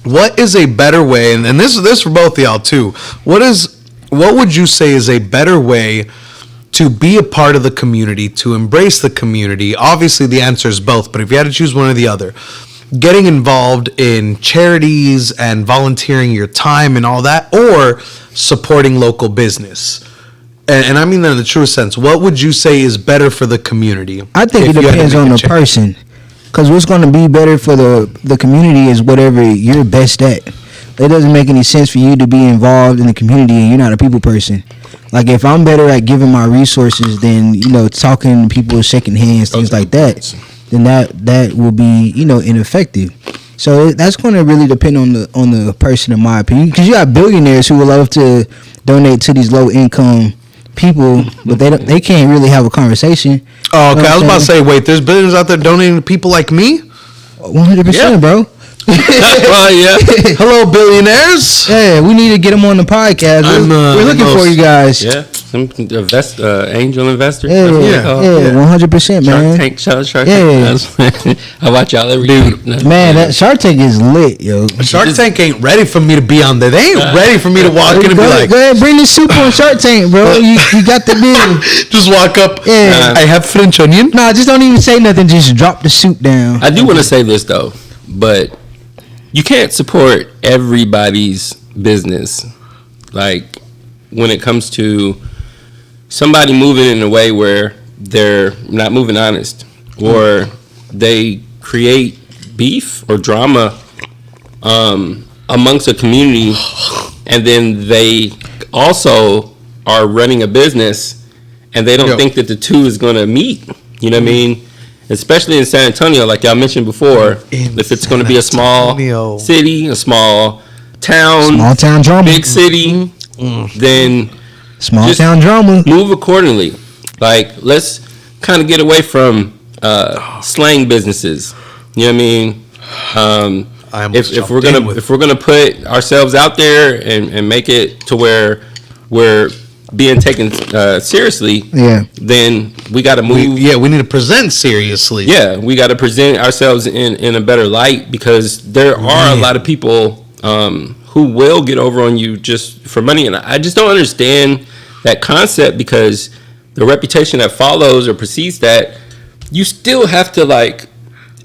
Speaker 2: What is a better way, and this is for both of y'all too, what would you say is a better way to be a part of the community, to embrace the community? Obviously the answer is both, but if you had to choose one or the other, getting involved in charities and volunteering your time and all that, or supporting local business? And I mean that in the truest sense. What would you say is better for the community?
Speaker 1: I think it depends on the person. Because what's going to be better for the community is whatever you're best at. It doesn't make any sense for you to be involved in the community and you're not a people person. Like, if I'm better at giving my resources than, talking to people, shaking hands, things like that, then that will be, ineffective. So that's going to really depend on the person, in my opinion. Because you got billionaires who would love to donate to these low income people, but they can't really have a conversation.
Speaker 2: Oh, okay. I was about to say, wait, there's billionaires out there donating to people like me?
Speaker 1: 100%, bro.
Speaker 3: Well, yeah.
Speaker 2: Hello, billionaires.
Speaker 1: Yeah, we need to get them on the podcast. We're looking for you guys.
Speaker 3: Yeah, some angel investors.
Speaker 1: Yeah, 100%, man.
Speaker 3: Shark Tank. I watch y'all every
Speaker 2: dude.
Speaker 1: Man, that Shark Tank is lit, yo.
Speaker 2: Shark Tank ain't ready for me to be on there. They ain't ready for me to walk in and be like,
Speaker 1: go ahead, bring the soup on Shark Tank, bro. You got the deal.
Speaker 2: Just walk up.
Speaker 1: Yeah.
Speaker 2: I have French onion.
Speaker 1: Nah, just don't even say nothing. Just drop the soup down.
Speaker 3: I do want to say this though, but you can't support everybody's business. Like, when it comes to somebody moving in a way where they're not moving honest, or they create beef or drama amongst a community, and then they also are running a business, and they don't think that the two is going to meet. You know what I mean? Especially in San Antonio, like y'all mentioned before, if it's going to be a small city, a small town
Speaker 1: drama,
Speaker 3: big city, then
Speaker 1: small town drama,
Speaker 3: move accordingly. Like, let's kind of get away from slang businesses. You know what I mean? If we're gonna put ourselves out there and make it to where we're being taken seriously, then we got to move.
Speaker 2: We need to present seriously.
Speaker 3: Yeah, we got to present ourselves in a better light, because there are a lot of people who will get over on you just for money, and I just don't understand that concept, because the reputation that follows or precedes that, you still have to like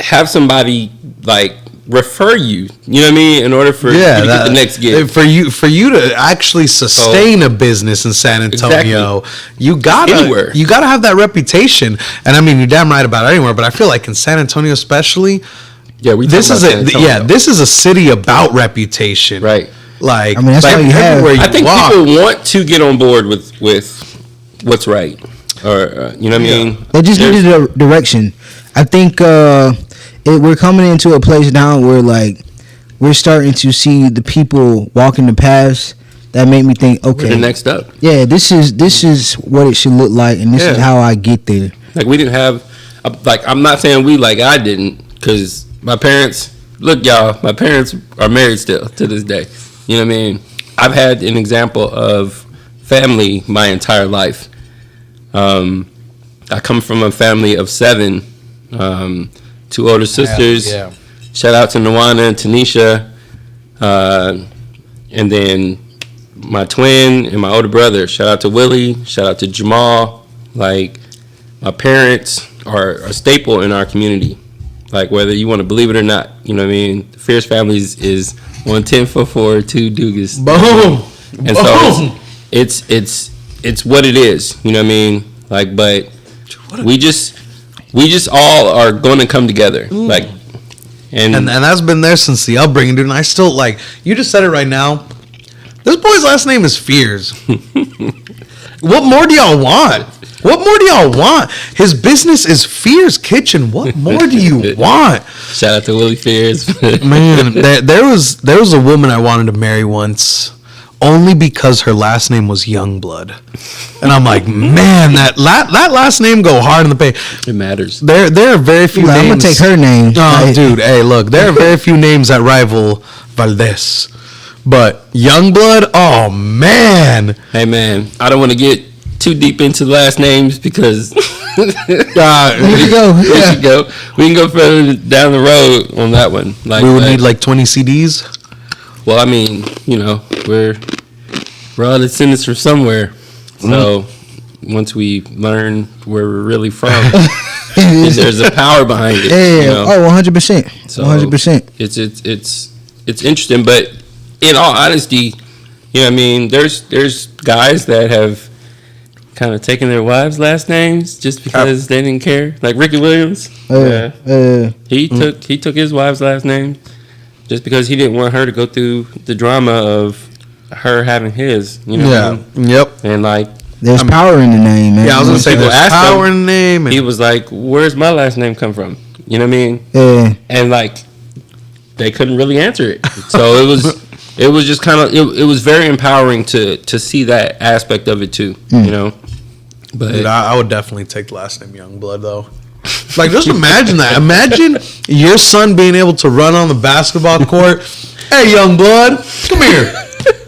Speaker 3: have somebody like refer you, you know what I mean, in order for you to get the next gig.
Speaker 2: For you to actually sustain a business in San Antonio, you gotta have that reputation. And I mean, you're damn right about it anywhere, but I feel like in San Antonio especially, this is a city about reputation,
Speaker 3: right?
Speaker 2: Like,
Speaker 1: I mean, that's all you have.
Speaker 3: I think people want to get on board with what's right, or you know what I mean.
Speaker 1: They just needed a direction. I think we're coming into a place now where like we're starting to see the people walking the paths that make me think, okay,
Speaker 3: we're the next up.
Speaker 1: Yeah, this is what it should look like, and this is how I get there.
Speaker 3: Like, we didn't have, like, I'm not saying we, like, I didn't, because my parents, look, y'all, my parents are married still to this day. You know what I mean? I've had an example of family my entire life. I come from a family of 7, 2 older sisters. Yeah. Shout out to Nawana and Tanisha, and then my twin and my older brother. Shout out to Willie. Shout out to Jamal. Like, my parents are a staple in our community. Like, whether you want to believe it or not, you know what I mean? The Fierce Families is 1 10 for 4, 2 Dugas.
Speaker 2: Boom.
Speaker 3: And so it's what it is. You know what I mean? Like, but we just all are going to come together. Like, and
Speaker 2: that's been there since the upbringing, dude. And I still, like, you just said it right now. This boy's last name is Fears. What more do y'all want? What more do y'all want? His business is Fears Kitchen. What more do you want?
Speaker 3: Shout out to Willie Fears.
Speaker 2: Man, there was a woman I wanted to marry once, only because her last name was Youngblood. And I'm like, man, that last name go hard in the paint.
Speaker 3: It matters.
Speaker 2: There are very few names.
Speaker 1: I'm going to take her name.
Speaker 2: Oh, dude, hey, look, there are very few names that rival Valdez. But Youngblood, oh, man.
Speaker 3: Hey, man, I don't want to get too deep into the last names, because
Speaker 1: there you go.
Speaker 3: We can go further down the road on that one. Like,
Speaker 2: we would need like 20 CDs.
Speaker 3: Well, I mean, you know, we're all descendants from somewhere. So once we learn where we're really from, there's a power behind it.
Speaker 1: Yeah.
Speaker 3: You know?
Speaker 1: Oh, 100%.
Speaker 3: So
Speaker 1: 100%.
Speaker 3: It's interesting, but in all honesty, you know what I mean, there's guys that have kind of taken their wives' last names just because they didn't care. Like Ricky Williams. He took his wife's last name just because he didn't want her to go through the drama of her having his. You know what I mean?
Speaker 2: Yep.
Speaker 3: And like,
Speaker 1: there's power in the name, man.
Speaker 2: Yeah, I was gonna say there's power in the name.
Speaker 3: He was like, "Where's my last name come from?" You know what I mean?
Speaker 1: Yeah.
Speaker 3: And like, they couldn't really answer it. So it was just kind of it was very empowering to see that aspect of it too. You know. But
Speaker 2: dude, I would definitely take the last name Youngblood though. Like, just imagine that. Imagine your son being able to run on the basketball court. Hey, Youngblood, come here.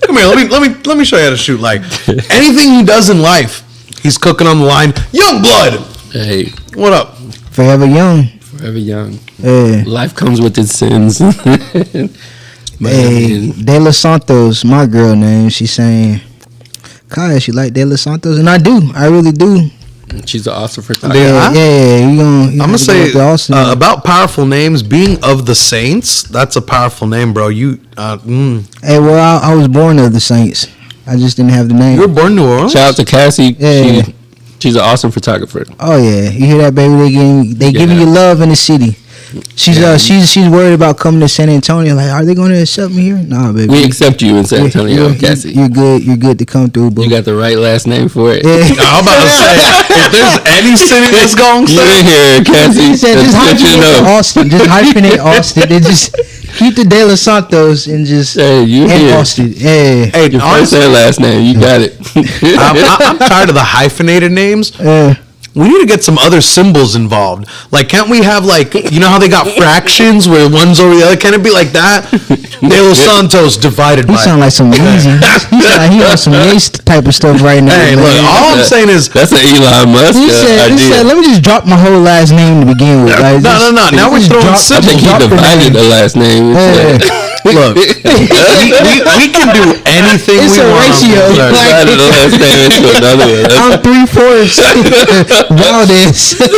Speaker 2: Come here. Let me show you how to shoot. Like, anything he does in life, he's cooking on the line. Youngblood.
Speaker 3: Hey,
Speaker 1: what up? Forever young.
Speaker 3: Forever young.
Speaker 1: Yeah.
Speaker 3: Life comes with its sins.
Speaker 1: Hey, De Los Santos, my girl name. She's saying, Kaya, she like De Los Santos, and I do. I really do.
Speaker 3: She's an awesome photographer.
Speaker 1: Yeah.
Speaker 2: I'm gonna say about powerful names. Being of the Saints, that's a powerful name, bro. You.
Speaker 1: Hey, well, I was born of the Saints. I just didn't have the name.
Speaker 2: You were born in New Orleans.
Speaker 3: Shout out to Cassie.
Speaker 1: Yeah.
Speaker 3: She's an awesome photographer.
Speaker 1: Oh yeah, you hear that, baby? They giving you love in the city. She's worried about coming to San Antonio. Like, are they going to accept me here? Nah, baby.
Speaker 3: We accept you in San Antonio, Cassie.
Speaker 1: You're good. You're good to come through, bro.
Speaker 3: You got the right last name for it.
Speaker 2: I'm about to say, if there's any city that's going to
Speaker 3: in here, Cassie.
Speaker 1: He said, just hyphenate Austin. Just hyphenate Austin. They just keep the De Los Santos and just Austin. Hey,
Speaker 3: your first and last name. You got it.
Speaker 2: I'm tired of the hyphenated names. We need to get some other symbols involved. Like, can't we have, like, you know how they got fractions where one's over the other? Can it be like that? De Los Santos divided by.
Speaker 1: He sound like some Yeezy. He sound like he on some Yates type of stuff right now.
Speaker 2: Hey, look, all I'm saying is
Speaker 3: that's an Elon Musk idea.
Speaker 1: He said, let me just drop my whole last name to begin with. Like,
Speaker 2: no. Now we're throwing symbols.
Speaker 3: I think he divided the last name.
Speaker 2: Look, we can do anything
Speaker 1: it's
Speaker 2: we want.
Speaker 1: It's a ratio.
Speaker 3: Divided the last name into another one.
Speaker 1: I'm 3/4 Valdez.
Speaker 2: 3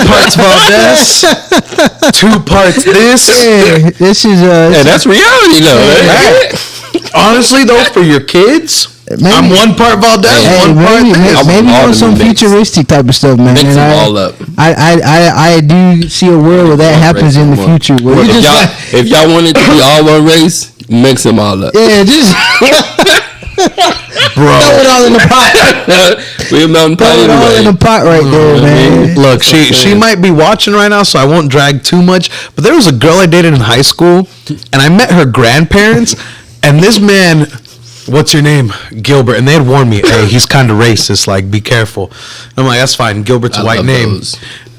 Speaker 2: parts Valdez. 2 parts this.
Speaker 1: Yeah, this is
Speaker 3: that's reality though. Right?
Speaker 2: Honestly though, for your kids, maybe, I'm 1 part Valdez, 1 part this.
Speaker 1: Maybe on some futuristic type of stuff, man.
Speaker 3: Mix them all up.
Speaker 1: I do see a world where that happens in the future. Where
Speaker 3: if y'all want it to be all one race, mix them all up.
Speaker 1: Yeah, just
Speaker 2: bro,
Speaker 1: throw it all in the pot.
Speaker 3: We're melting pot
Speaker 1: Throw it all in the pot right there, man.
Speaker 2: Look, she might be watching right now, so I won't drag too much. But there was a girl I dated in high school, and I met her grandparents, and this man. What's your name? Gilbert. And they had warned me, hey, he's kind of racist. Like, be careful. I'm like, that's fine. Gilbert's a white name. Those.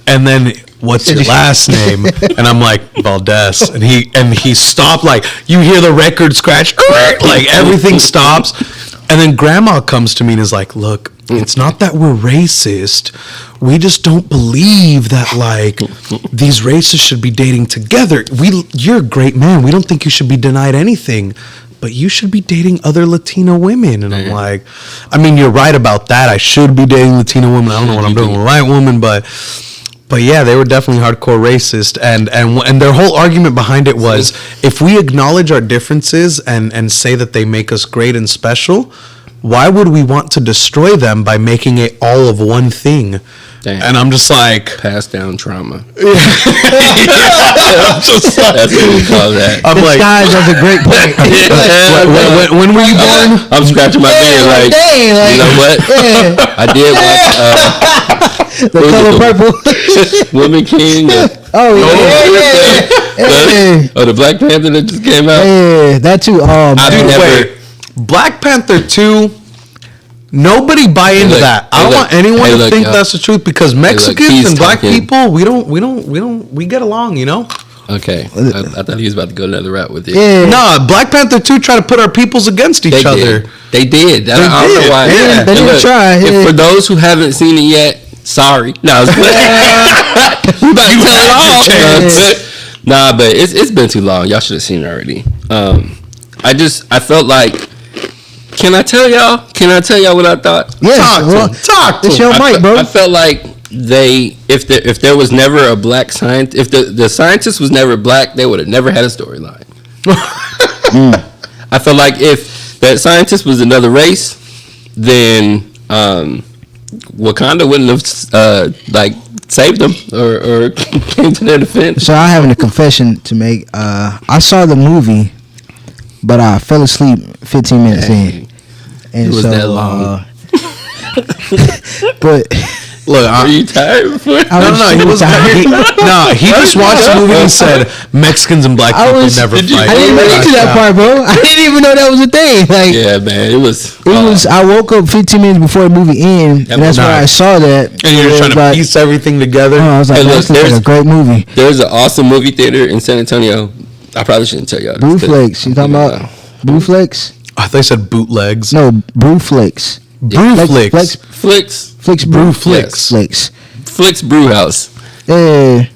Speaker 2: And then, what's your last name? And I'm like, Valdez. And he stopped. Like, you hear the record scratch. Like, everything stops. And then grandma comes to me and is like, look, it's not that we're racist. We just don't believe that, like, these races should be dating together. You're a great man. We don't think you should be denied anything. But you should be dating other Latino women. And I'm like, I mean, you're right about that. I should be dating Latino women. I don't know what I'm doing with a white woman, but yeah, they were definitely hardcore racist. And their whole argument behind it was, if we acknowledge our differences and say that they make us great and special, why would we want to destroy them by making it all of one thing? Damn. And I'm just like,
Speaker 3: passed down trauma. That's what we call that.
Speaker 2: I'm like,
Speaker 1: guys, that's a great point.
Speaker 2: when were you born?
Speaker 3: I'm scratching my beard like, you know what? I did watch
Speaker 1: The Color Purple,
Speaker 3: Woman King. The Black Panther that just came out.
Speaker 1: Yeah, that too.
Speaker 2: Wait, Black Panther 2. Nobody buy into that. I don't want anyone to think that's the truth, because Mexicans and black people, we get along, you know?
Speaker 3: Okay. I thought he was about to go another route with it.
Speaker 2: Yeah. Nah, Black Panther 2 tried to put our peoples against each other.
Speaker 3: They did. I don't know why.
Speaker 2: Yeah.
Speaker 1: They didn't try.
Speaker 3: If for those who haven't seen it yet, sorry. No, we about to tell it all. Nah, but it's been too long. Y'all should have seen it already. I felt like, Can I tell y'all what I thought?
Speaker 1: Yeah,
Speaker 2: talk to
Speaker 1: it's your mic, bro.
Speaker 3: I felt like if there was never a black scientist, if the scientist was never black, they would have never had a storyline. I felt like if that scientist was another race, then Wakanda wouldn't have saved them or came to their defense.
Speaker 1: So I'm having a confession to make. I saw the movie, but I fell asleep 15 minutes in. And
Speaker 3: it was that long.
Speaker 1: But
Speaker 3: look, are you tired before?
Speaker 2: No, he was tired. He just watched the movie and said Mexicans and black people never fight.
Speaker 1: I didn't even get to that part, bro. I didn't even know that was a thing. Like,
Speaker 3: yeah, man, it was.
Speaker 1: I woke up 15 minutes before the movie ended, and that's why I saw that.
Speaker 2: And you're trying to piece everything together.
Speaker 1: I was like, this looks like a great movie.
Speaker 3: There's an awesome movie theater in San Antonio. I probably shouldn't tell y'all.
Speaker 1: Brewflix. You talking about Brewflix?
Speaker 2: I thought you said bootlegs.
Speaker 1: No, Brewflix.
Speaker 2: Brewflix.
Speaker 1: Flix
Speaker 2: Brewflix.
Speaker 3: Flix Brew House.
Speaker 1: Yeah.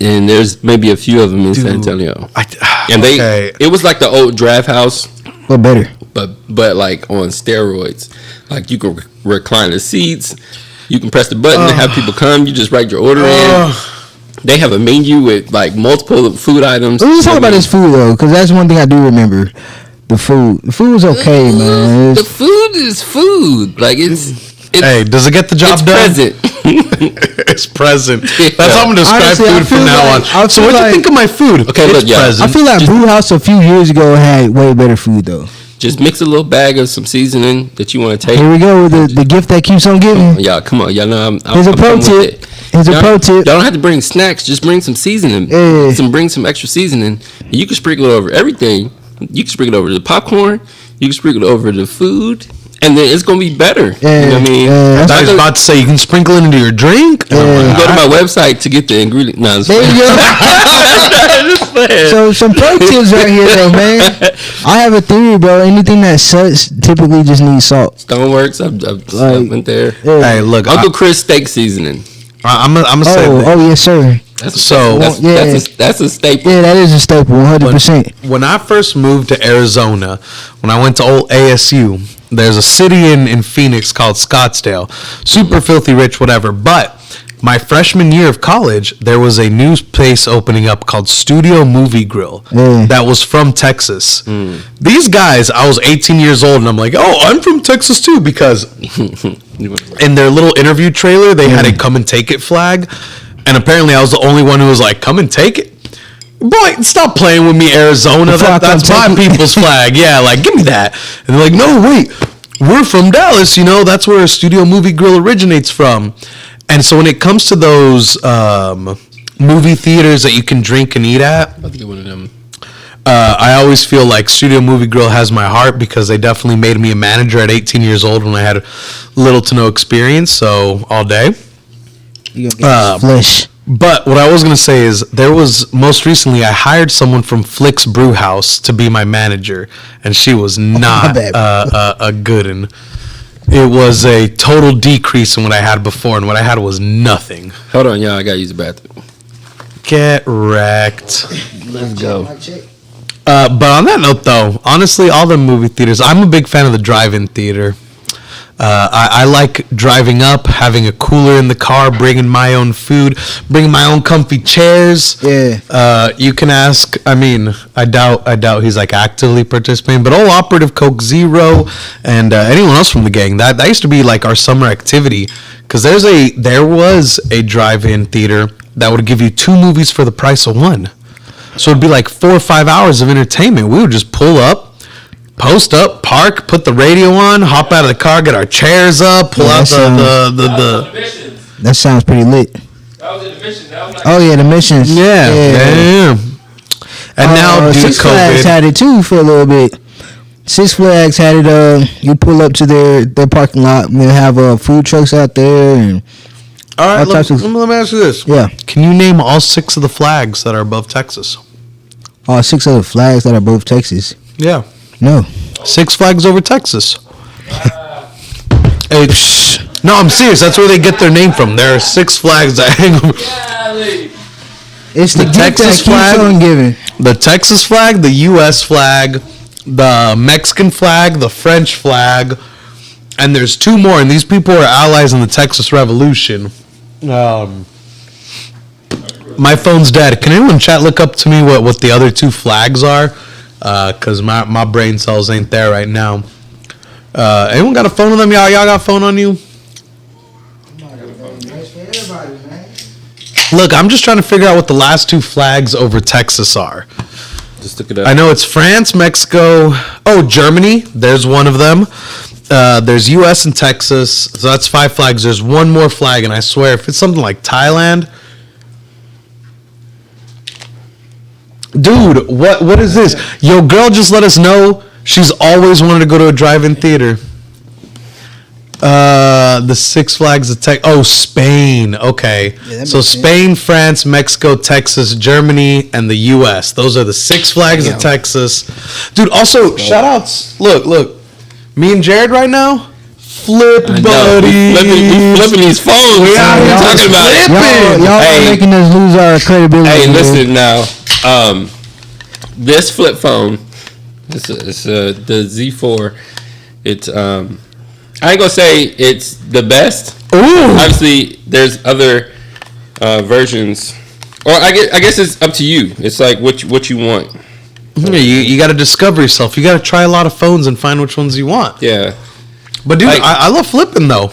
Speaker 3: And there's maybe a few of them in San Antonio. It was like the old draft house.
Speaker 1: But better.
Speaker 3: But like on steroids. Like you can recline the seats. You can press the button and have people come. You just write your order in. They have a menu with like multiple food items.
Speaker 1: Let's talk about this food though, because that's one thing I do remember. The food was okay, man.
Speaker 3: The food is food. Like it's
Speaker 2: Hey, does it get the job done?
Speaker 3: Present.
Speaker 2: It's present. That's how I'm gonna describe
Speaker 1: Honestly,
Speaker 2: food from now on. So what do you think of my food?
Speaker 3: Okay,
Speaker 2: it's
Speaker 3: look, yeah.
Speaker 2: present.
Speaker 1: I feel like Brew House a few years ago had way better food though.
Speaker 3: Just mix a little bag of some seasoning that you want to take.
Speaker 1: Here we go with the gift that keeps on giving.
Speaker 3: Y'all, come on. Y'all know
Speaker 1: Here's a pro tip. Here's a pro tip.
Speaker 3: Y'all don't have to bring snacks. Just bring some seasoning.
Speaker 1: Yeah.
Speaker 3: Bring some extra seasoning. You can sprinkle it over everything. You can sprinkle it over the popcorn. You can sprinkle it over the food. And then it's gonna be better.
Speaker 1: Yeah,
Speaker 3: you know what I mean?
Speaker 2: I was about to say you can sprinkle it into your drink.
Speaker 3: Go to my website to get the ingredient. No,
Speaker 1: There you go. So some pro tips right here though, man. I have a theory, bro. Anything that sucks typically just needs salt.
Speaker 3: Stoneworks, I went there.
Speaker 1: Yeah.
Speaker 2: Hey, look,
Speaker 3: Uncle Chris steak seasoning.
Speaker 2: I'm gonna say.
Speaker 1: Oh yes, sir.
Speaker 3: That's a staple.
Speaker 1: Yeah, that is a staple, 100%.
Speaker 2: When I first moved to Arizona, when I went to old ASU, there's a city in Phoenix called Scottsdale. Super filthy rich, whatever. But my freshman year of college, there was a new place opening up called Studio Movie Grill that was from Texas. These guys, I was 18 years old, and I'm like, oh, I'm from Texas too, because in their little interview trailer, they had a come and take it flag. And apparently I was the only one who was like, come and take it. Boy, stop playing with me, Arizona. That's my people's flag. Yeah, like, give me that. And they're like, no, wait, we're from Dallas. You know, that's where Studio Movie Grill originates from. And so when it comes to those movie theaters that you can drink and eat at,
Speaker 3: I'm about to get one of them.
Speaker 2: I always feel like Studio Movie Grill has my heart because they definitely made me a manager at 18 years old when I had little to no experience. So all day.
Speaker 1: You gonna get flesh.
Speaker 2: But what I was going to say is there was most recently I hired someone from Flick's Brew House to be my manager, and she was not a good one. It was a total decrease in what I had before, and what I had was nothing.
Speaker 3: Hold on, y'all. I got to use the bathroom.
Speaker 2: Get wrecked.
Speaker 3: Let's go.
Speaker 2: But on that note, though, honestly, all the movie theaters, I'm a big fan of the drive-in theater. I like driving up, having a cooler in the car, bringing my own food, bringing my own comfy chairs.
Speaker 1: Yeah.
Speaker 2: You can ask. I mean, I doubt he's like actively participating, but old Operative Coke Zero and anyone else from the gang, that used to be like our summer activity. Because there was a drive-in theater that would give you 2 movies for the price of 1. So it'd be like 4 or 5 hours of entertainment. We would just pull up, post up, park, put the radio on, hop out of the car, get our chairs up, pull out the.
Speaker 1: That sounds pretty lit.
Speaker 3: That was in the mission.
Speaker 1: Oh yeah, the missions.
Speaker 2: Yeah. And now due to
Speaker 1: Six Flags
Speaker 2: COVID,
Speaker 1: had it too for a little bit. Six Flags had it. You pull up to their parking lot, and they have food trucks out there and.
Speaker 2: all right,
Speaker 1: let
Speaker 2: me ask you this.
Speaker 1: Yeah.
Speaker 2: Can you name all 6 of the flags that are above Texas?
Speaker 1: 6 other flags that are above Texas.
Speaker 2: Yeah.
Speaker 1: No.
Speaker 2: 6 flags over Texas. Hey, no, I'm serious. That's where they get their name from. There are 6 flags that hang.
Speaker 1: It's the
Speaker 2: Texas flag,
Speaker 1: on giving.
Speaker 2: the Texas flag, the U.S. flag, the Mexican flag, the French flag, and there's 2 more. And these people are allies in the Texas Revolution. My phone's dead. Can anyone chat look up to me what the other 2 flags are? Because my brain cells ain't there right now. Anyone got a phone on them? Y'all got a phone on you? Look, I'm just trying to figure out what the last 2 flags over Texas are.
Speaker 3: Just look it up.
Speaker 2: I know it's France, Mexico. Oh, Germany. There's one of them. There's U.S. and Texas. So that's 5 flags. There's one more flag, and I swear, if it's something like Thailand. Dude, what is this? Yo, girl just let us know she's always wanted to go to a drive-in theater. The 6 flags of Spain. Okay. Yeah, so Spain, France, Mexico, Texas, Germany, and the U.S. Those are the 6 flags of Texas. Dude, also, shout-outs. Look. Me and Jared right now, flip buddies.
Speaker 3: We flipping these phones.
Speaker 2: We out here
Speaker 3: talking about it.
Speaker 1: Y'all are making us lose our credibility.
Speaker 3: Hey, listen now. This flip phone, it's the Z4. It's I ain't gonna say it's the best.
Speaker 2: Ooh.
Speaker 3: Obviously, there's other versions, or I guess it's up to you. It's like what you want.
Speaker 2: Yeah, you got to discover yourself. You got to try a lot of phones and find which ones you want.
Speaker 3: Yeah,
Speaker 2: but dude,
Speaker 3: like,
Speaker 2: I love flipping though.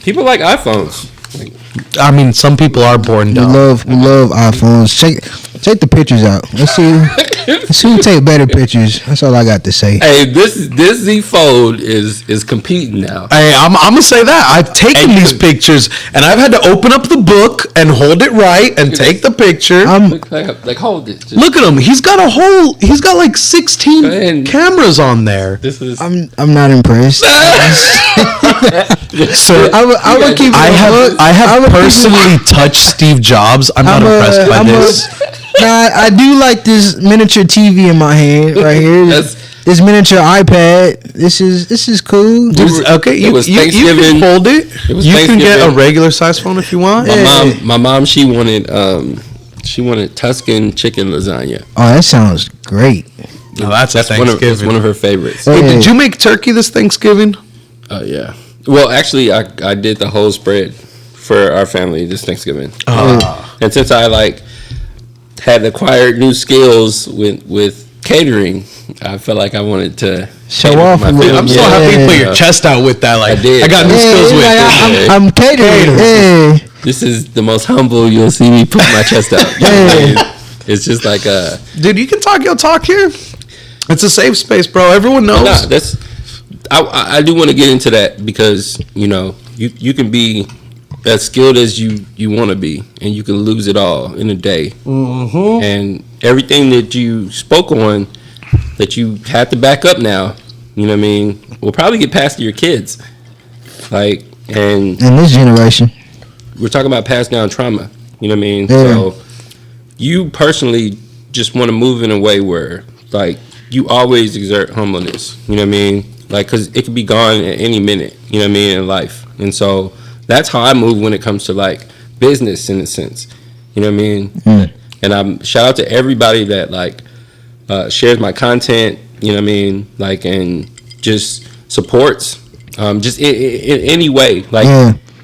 Speaker 3: People like iPhones.
Speaker 2: I mean, some people are born dumb.
Speaker 1: We love iPhones. Check the pictures out. Let's see who take better pictures. That's all I got to say.
Speaker 3: Hey, this Z Fold is competing now.
Speaker 2: Hey, I'm gonna say that I've taken these pictures and I've had to open up the book and hold it right and take the picture.
Speaker 3: Like hold it.
Speaker 2: Look at him. He's got like 16 cameras on there.
Speaker 1: I'm not impressed. So I would keep.
Speaker 2: I have personally touched Steve Jobs. I'm not impressed by this.
Speaker 1: I do like this miniature TV in my hand right here. This miniature iPad. This is cool.
Speaker 2: Okay, you can fold it. You can get a regular size phone if you want.
Speaker 3: My mom, she wanted Tuscan chicken lasagna.
Speaker 1: Oh, that sounds great.
Speaker 2: Oh, that's Thanksgiving.
Speaker 3: One of her favorites.
Speaker 2: Hey, did you make turkey this Thanksgiving?
Speaker 3: Oh yeah. Well, actually, I did the whole spread for our family this Thanksgiving. And since I had acquired new skills with catering, I felt like I wanted to
Speaker 1: show off.
Speaker 2: I'm so happy you put your chest out with that. Like, I got new skills with this.
Speaker 1: I'm catering. Hey.
Speaker 3: This is the most humble you'll see me put my chest out. It's just like
Speaker 2: dude, you can talk your talk here. It's a safe space, bro. Everyone knows.
Speaker 3: I do want to get into that because you can be as skilled as you want to be, and you can lose it all in a day.
Speaker 2: Mm-hmm.
Speaker 3: And everything that you spoke on that you have to back up now, you know what I mean, will probably get passed to your kids. And
Speaker 1: in this generation,
Speaker 3: we're talking about passed down trauma. You know what I mean?
Speaker 1: Yeah.
Speaker 3: So you personally just want to move in a way where you always exert humbleness. You know what I mean? Because it could be gone at any minute. You know what I mean, in life. And so that's how I move when it comes to business in a sense. You know what I mean?
Speaker 1: Mm.
Speaker 3: And I'm shout out to everybody that shares my content. You know what I mean? And just supports. Just in any way.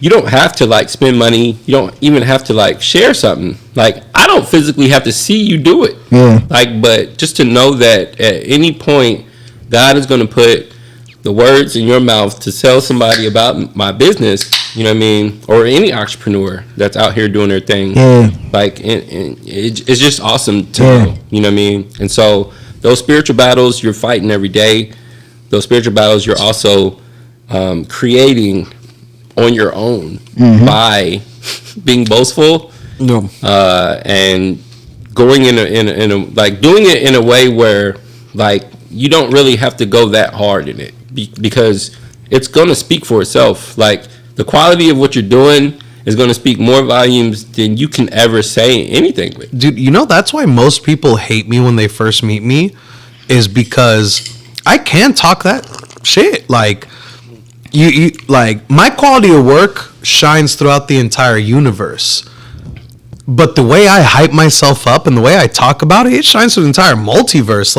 Speaker 3: You don't have to spend money. You don't even have to share something. I don't physically have to see you do it.
Speaker 1: Yeah.
Speaker 3: But just to know that at any point, God is going to put the words in your mouth to tell somebody about my business, you know what I mean, or any entrepreneur that's out here doing their thing.
Speaker 1: Yeah.
Speaker 3: It's just awesome to know, you know what I mean? And so those spiritual battles you're fighting every day, those spiritual battles you're also creating on your own by being boastful and going in a doing it in a way where you don't really have to go that hard in it. Because it's going to speak for itself. The quality of what you're doing is going to speak more volumes than you can ever say anything with.
Speaker 2: Dude, that's why most people hate me when they first meet me, is because I can talk that shit. You my quality of work shines throughout the entire universe. But the way I hype myself up and the way I talk about it shines through the entire multiverse.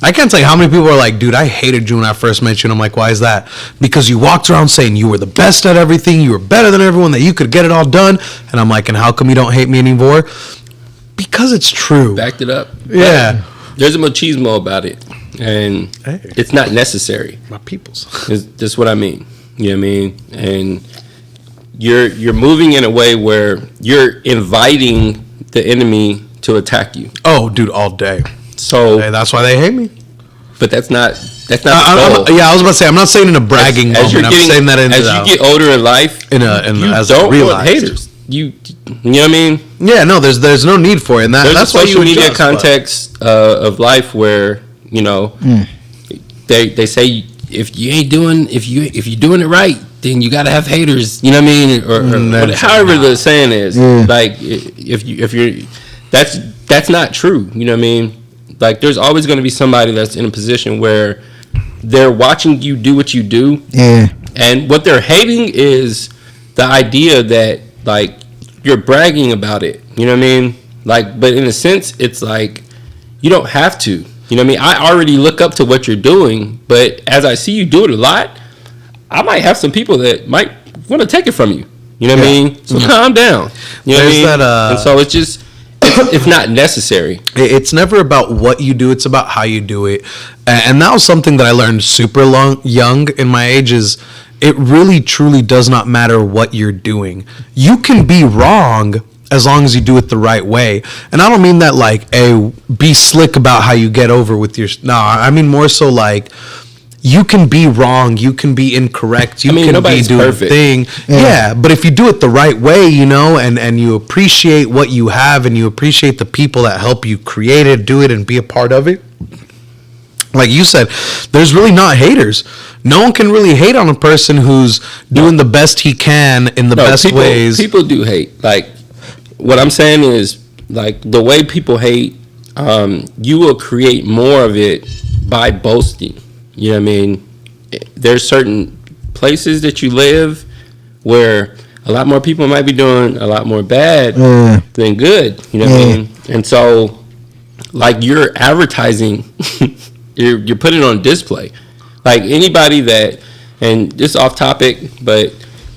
Speaker 2: I can't tell you how many people are like, dude, I hated you when I first met you. And I'm like, why is that? Because you walked around saying you were the best at everything. You were better than everyone, that you could get it all done. And I'm like, and how come you don't hate me anymore? Because it's true.
Speaker 3: Backed it up.
Speaker 2: Yeah.
Speaker 3: There's a machismo about it. And it's not necessary.
Speaker 2: My peoples.
Speaker 3: That's what I mean. You know what I mean? And you're moving in a way where you're inviting the enemy to attack you.
Speaker 2: Oh, dude, all day.
Speaker 3: So
Speaker 2: that's why they hate me.
Speaker 3: But that's not the goal.
Speaker 2: I was about to say, I'm not saying in a bragging moment. I'm saying that
Speaker 3: as you get older in life,
Speaker 2: you don't
Speaker 3: want haters. You know what I mean?
Speaker 2: Yeah, no, there's no need for it. And that's why
Speaker 3: social media context of life where they say if you're doing it right, then you gotta have haters. You know what I mean? Or however the saying is. If you're that's not true. You know what I mean? There's always going to be somebody that's in a position where they're watching you do what you do.
Speaker 1: Yeah.
Speaker 3: And what they're hating is the idea that, you're bragging about it. You know what I mean? But in a sense, it's you don't have to. You know what I mean? I already look up to what you're doing, but as I see you do it a lot, I might have some people that might want to take it from you. You know what I mean? So calm down. You know what I mean? And so it's just... It's not necessary.
Speaker 2: It's never about what you do. It's about how you do it. And that was something that I learned super young in my age is it really truly does not matter what you're doing. You can be wrong as long as you do it the right way. And I don't mean that like, be slick about how you get over with your... No, I mean more so like, you can be wrong, you can be incorrect, you can be doing perfect. A thing. Yeah, but if you do it the right way, you know, and you appreciate what you have and you appreciate the people that help you create it, do it, and be a part of it, like you said, there's really not haters. No one can really hate on a person who's doing the best he can in the best ways.
Speaker 3: People do hate. Like, what I'm saying is, like, the way people hate, you will create more of it by boasting. You know what I mean? There's certain places that you live where a lot more people might be doing a lot more bad than good. You know what I mean? And so, like, you're advertising, you're putting it on display. Like, anybody that, and this off topic, but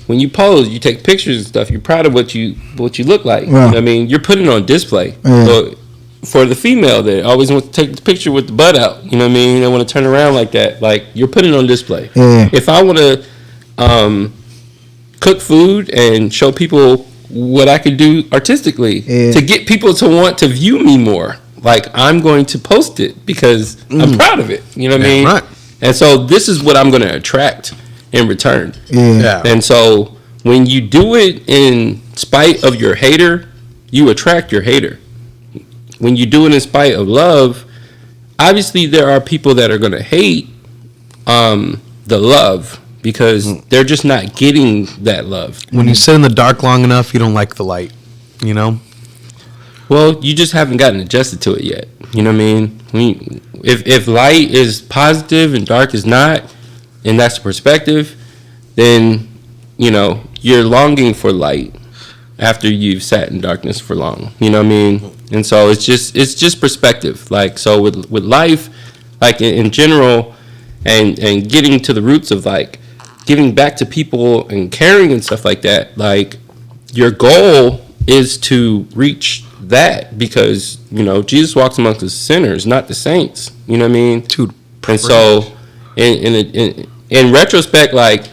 Speaker 3: when you pose, you take pictures and stuff, you're proud of what you look like. You know what I mean? You're putting it on display. So, for the female that always wants to take the picture with the butt out, you know what I mean? They want to turn around like that. Like, you're putting it on display. If I want to cook food and show people what I could do artistically to get people to want to view me more, like, I'm going to post it because I'm proud of it. You know what I mean? Right. And so this is what I'm going to attract in return. And so when you do it in spite of your hater, you attract your hater. When you do it in spite of love, obviously there are people that are going to hate the love because they're just not getting that love.
Speaker 2: When you sit in the dark long enough, you don't like the light, you know?
Speaker 3: Well, you just haven't gotten adjusted to it yet. You know what I mean? If light is positive and dark is not, and that's the perspective, then, you know, you're longing for light after you've sat in darkness for long. You know what I mean? And so it's just perspective. Like, so with life, like in general, and getting to the roots of like giving back to people and caring and stuff like that, like your goal is to reach that because, you know, Jesus walks amongst the sinners, not the saints. You know what I mean?
Speaker 2: Dude,
Speaker 3: and so in retrospect, like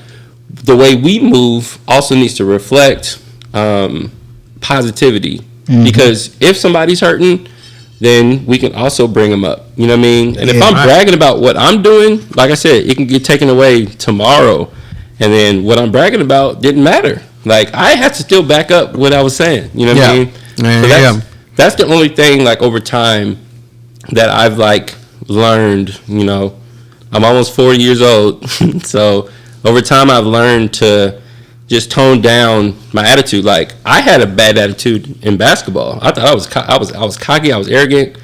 Speaker 3: the way we move also needs to reflect positivity. Because if somebody's hurting, then we can also bring them up. You know what I mean? And if I'm bragging about what I'm doing, like I said, it can get taken away tomorrow. And then what I'm bragging about didn't matter. Like, I had to still back up what I was saying. You know what I mean? So that's the only thing, like, over time that I've, like, learned. You know, I'm almost 40 years old. So over time I've learned to just tone down my attitude. Like, I had a bad attitude in basketball. I thought I was cocky. I was arrogant.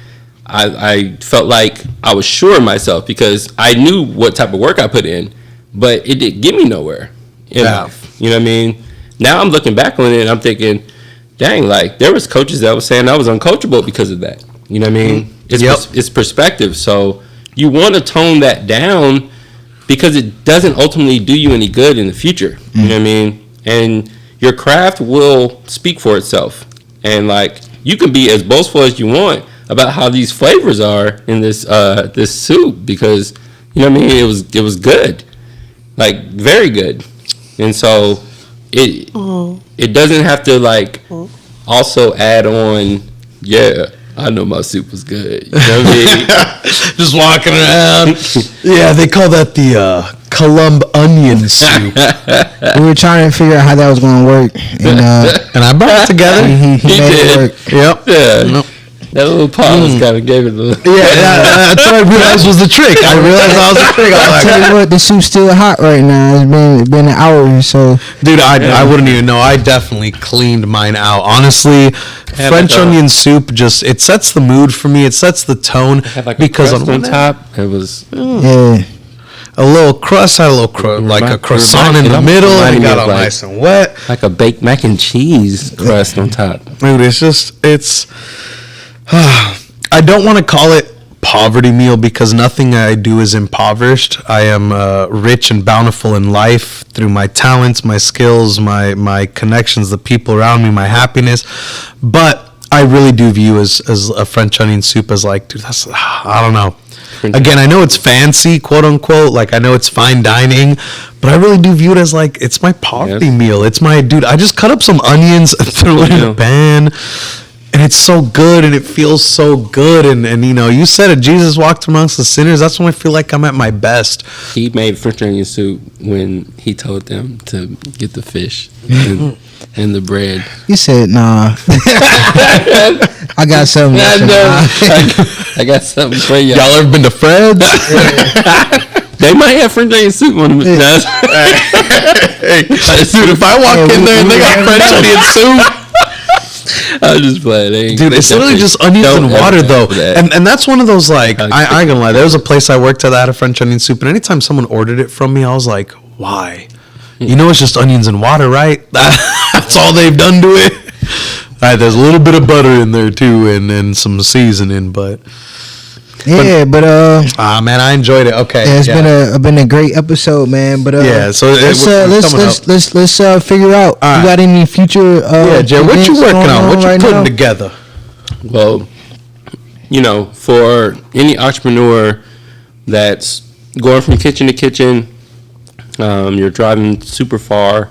Speaker 3: I felt like I was sure of myself because I knew what type of work I put in, but it didn't get me nowhere in life. You know what I mean? Now I'm looking back on it and I'm thinking, dang, like there was coaches that was saying I was uncoachable because of that. You know what I mean? It's perspective. So you want to tone that down because it doesn't ultimately do you any good in the future. You know what I mean? And your craft will speak for itself. And like, you can be as boastful as you want about how these flavors are in this this soup because, you know what I mean, it was good. Like, very good. And so it doesn't have to like also add on, I know my soup was good. You know what I mean?
Speaker 2: Just walking around. Yeah, they call that the Columb onion soup.
Speaker 1: We were trying to figure out how that was going to work.
Speaker 2: And I brought it together.
Speaker 1: He made it work.
Speaker 2: Yep.
Speaker 3: Yeah. Nope. That little pause kind of gave it a little...
Speaker 2: that's what I realized was the trick. I realized that was the trick.
Speaker 1: I'll tell you what, the soup's still hot right now. It's been an hour or so.
Speaker 2: Dude, I wouldn't even know. I definitely cleaned mine out. Honestly, French onion soup it sets the mood for me. It sets the tone.
Speaker 3: It had like because a crust on top. It was...
Speaker 2: A little crust, had a little like a croissant in the middle, and got all nice and wet.
Speaker 3: Like a baked mac and cheese crust on top.
Speaker 2: Dude, it's... I don't want to call it poverty meal because nothing I do is impoverished. I am rich and bountiful in life through my talents, my skills, my connections, the people around me, my happiness. But I really do view as a French onion soup as like, dude, that's, I don't know. Again, I know it's fancy, quote unquote. Like, I know it's fine dining, but I really do view it as like, it's my poverty meal. It's my, dude, I just cut up some onions and throw it in a pan. And it's so good, and it feels so good. And you know, you said it, Jesus walked amongst the sinners. That's when I feel like I'm at my best.
Speaker 3: He made French onion soup when he told them to get the fish and the bread.
Speaker 1: You said, nah. I got something.
Speaker 3: I got something for y'all.
Speaker 2: Y'all ever been to Fred's?
Speaker 3: They might have French onion soup on them.
Speaker 2: Hey, dude, if I walk in there and they got French onion soup,
Speaker 3: I just playing.
Speaker 2: Dude, it's literally just onions and water, though. And that's one of those, like, I ain't gonna lie. There was a place I worked at that had a French onion soup, and anytime someone ordered it from me, I was like, why? You know it's just onions and water, right? That's all they've done to it. All right, there's a little bit of butter in there, too, and some seasoning, but...
Speaker 1: man,
Speaker 2: I enjoyed it. Okay,
Speaker 1: it's been a great episode, man. But
Speaker 2: so
Speaker 1: let's figure out. You got any future?
Speaker 2: Jay, what you working on? What you putting together?
Speaker 3: Well, you know, for any entrepreneur that's going from kitchen to kitchen, you're driving super far.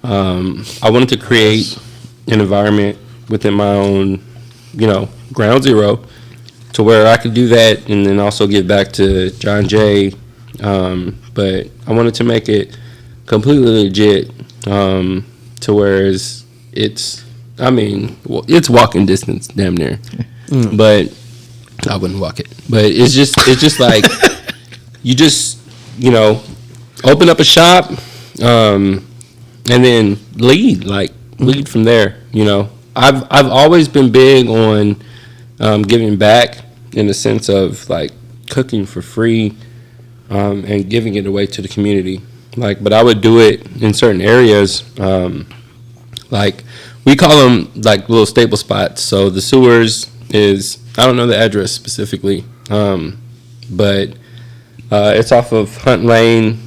Speaker 3: I wanted to create an environment within my own, you know, ground zero, to where I could do that and then also give back to John Jay. But I wanted to make it completely legit, to where it's walking distance, damn near. But I wouldn't walk it. But it's just like, you just, you know, open up a shop, and then lead from there. You know, I've always been big on giving back, in the sense of like cooking for free, and giving it away to the community. Like, but I would do it in certain areas, like we call them like little staple spots. So the sewers is, I don't know the address specifically, but it's off of Hunt Lane.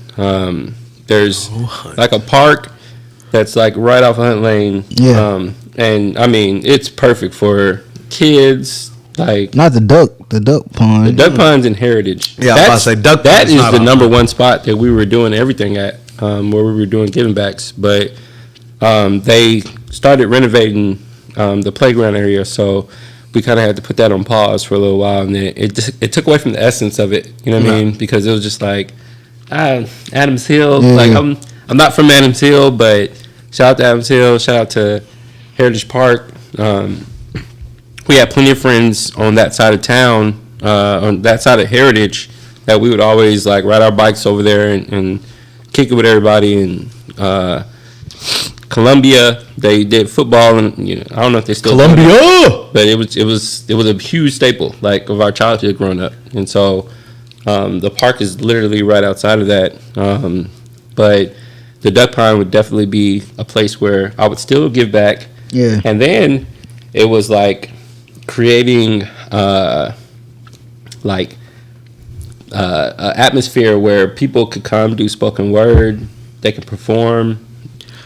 Speaker 3: There's like a park that's like right off of Hunt Lane. And I mean, it's perfect for kids. Like,
Speaker 1: not the duck pond.
Speaker 3: The duck pond's in Heritage.
Speaker 2: Yeah, I was about to say duck.
Speaker 3: That is the number one spot that we were doing everything at, where we were doing giving backs. But they started renovating the playground area, so we kind of had to put that on pause for a little while, and then it took away from the essence of it. You know what I mean? Because it was just like, Adams Hill. Like, I'm not from Adams Hill, but shout out to Adams Hill. Shout out to Heritage Park. We had plenty of friends on that side of town, on that side of Heritage, that we would always like ride our bikes over there and kick it with everybody. And Columbia, they did football, and you know, I don't know if they still
Speaker 2: Columbia,
Speaker 3: but it was a huge staple like of our childhood growing up. And so the park is literally right outside of that. But the duck pond would definitely be a place where I would still give back.
Speaker 1: Yeah,
Speaker 3: and then it was like creating atmosphere where people could come do spoken word, they could perform.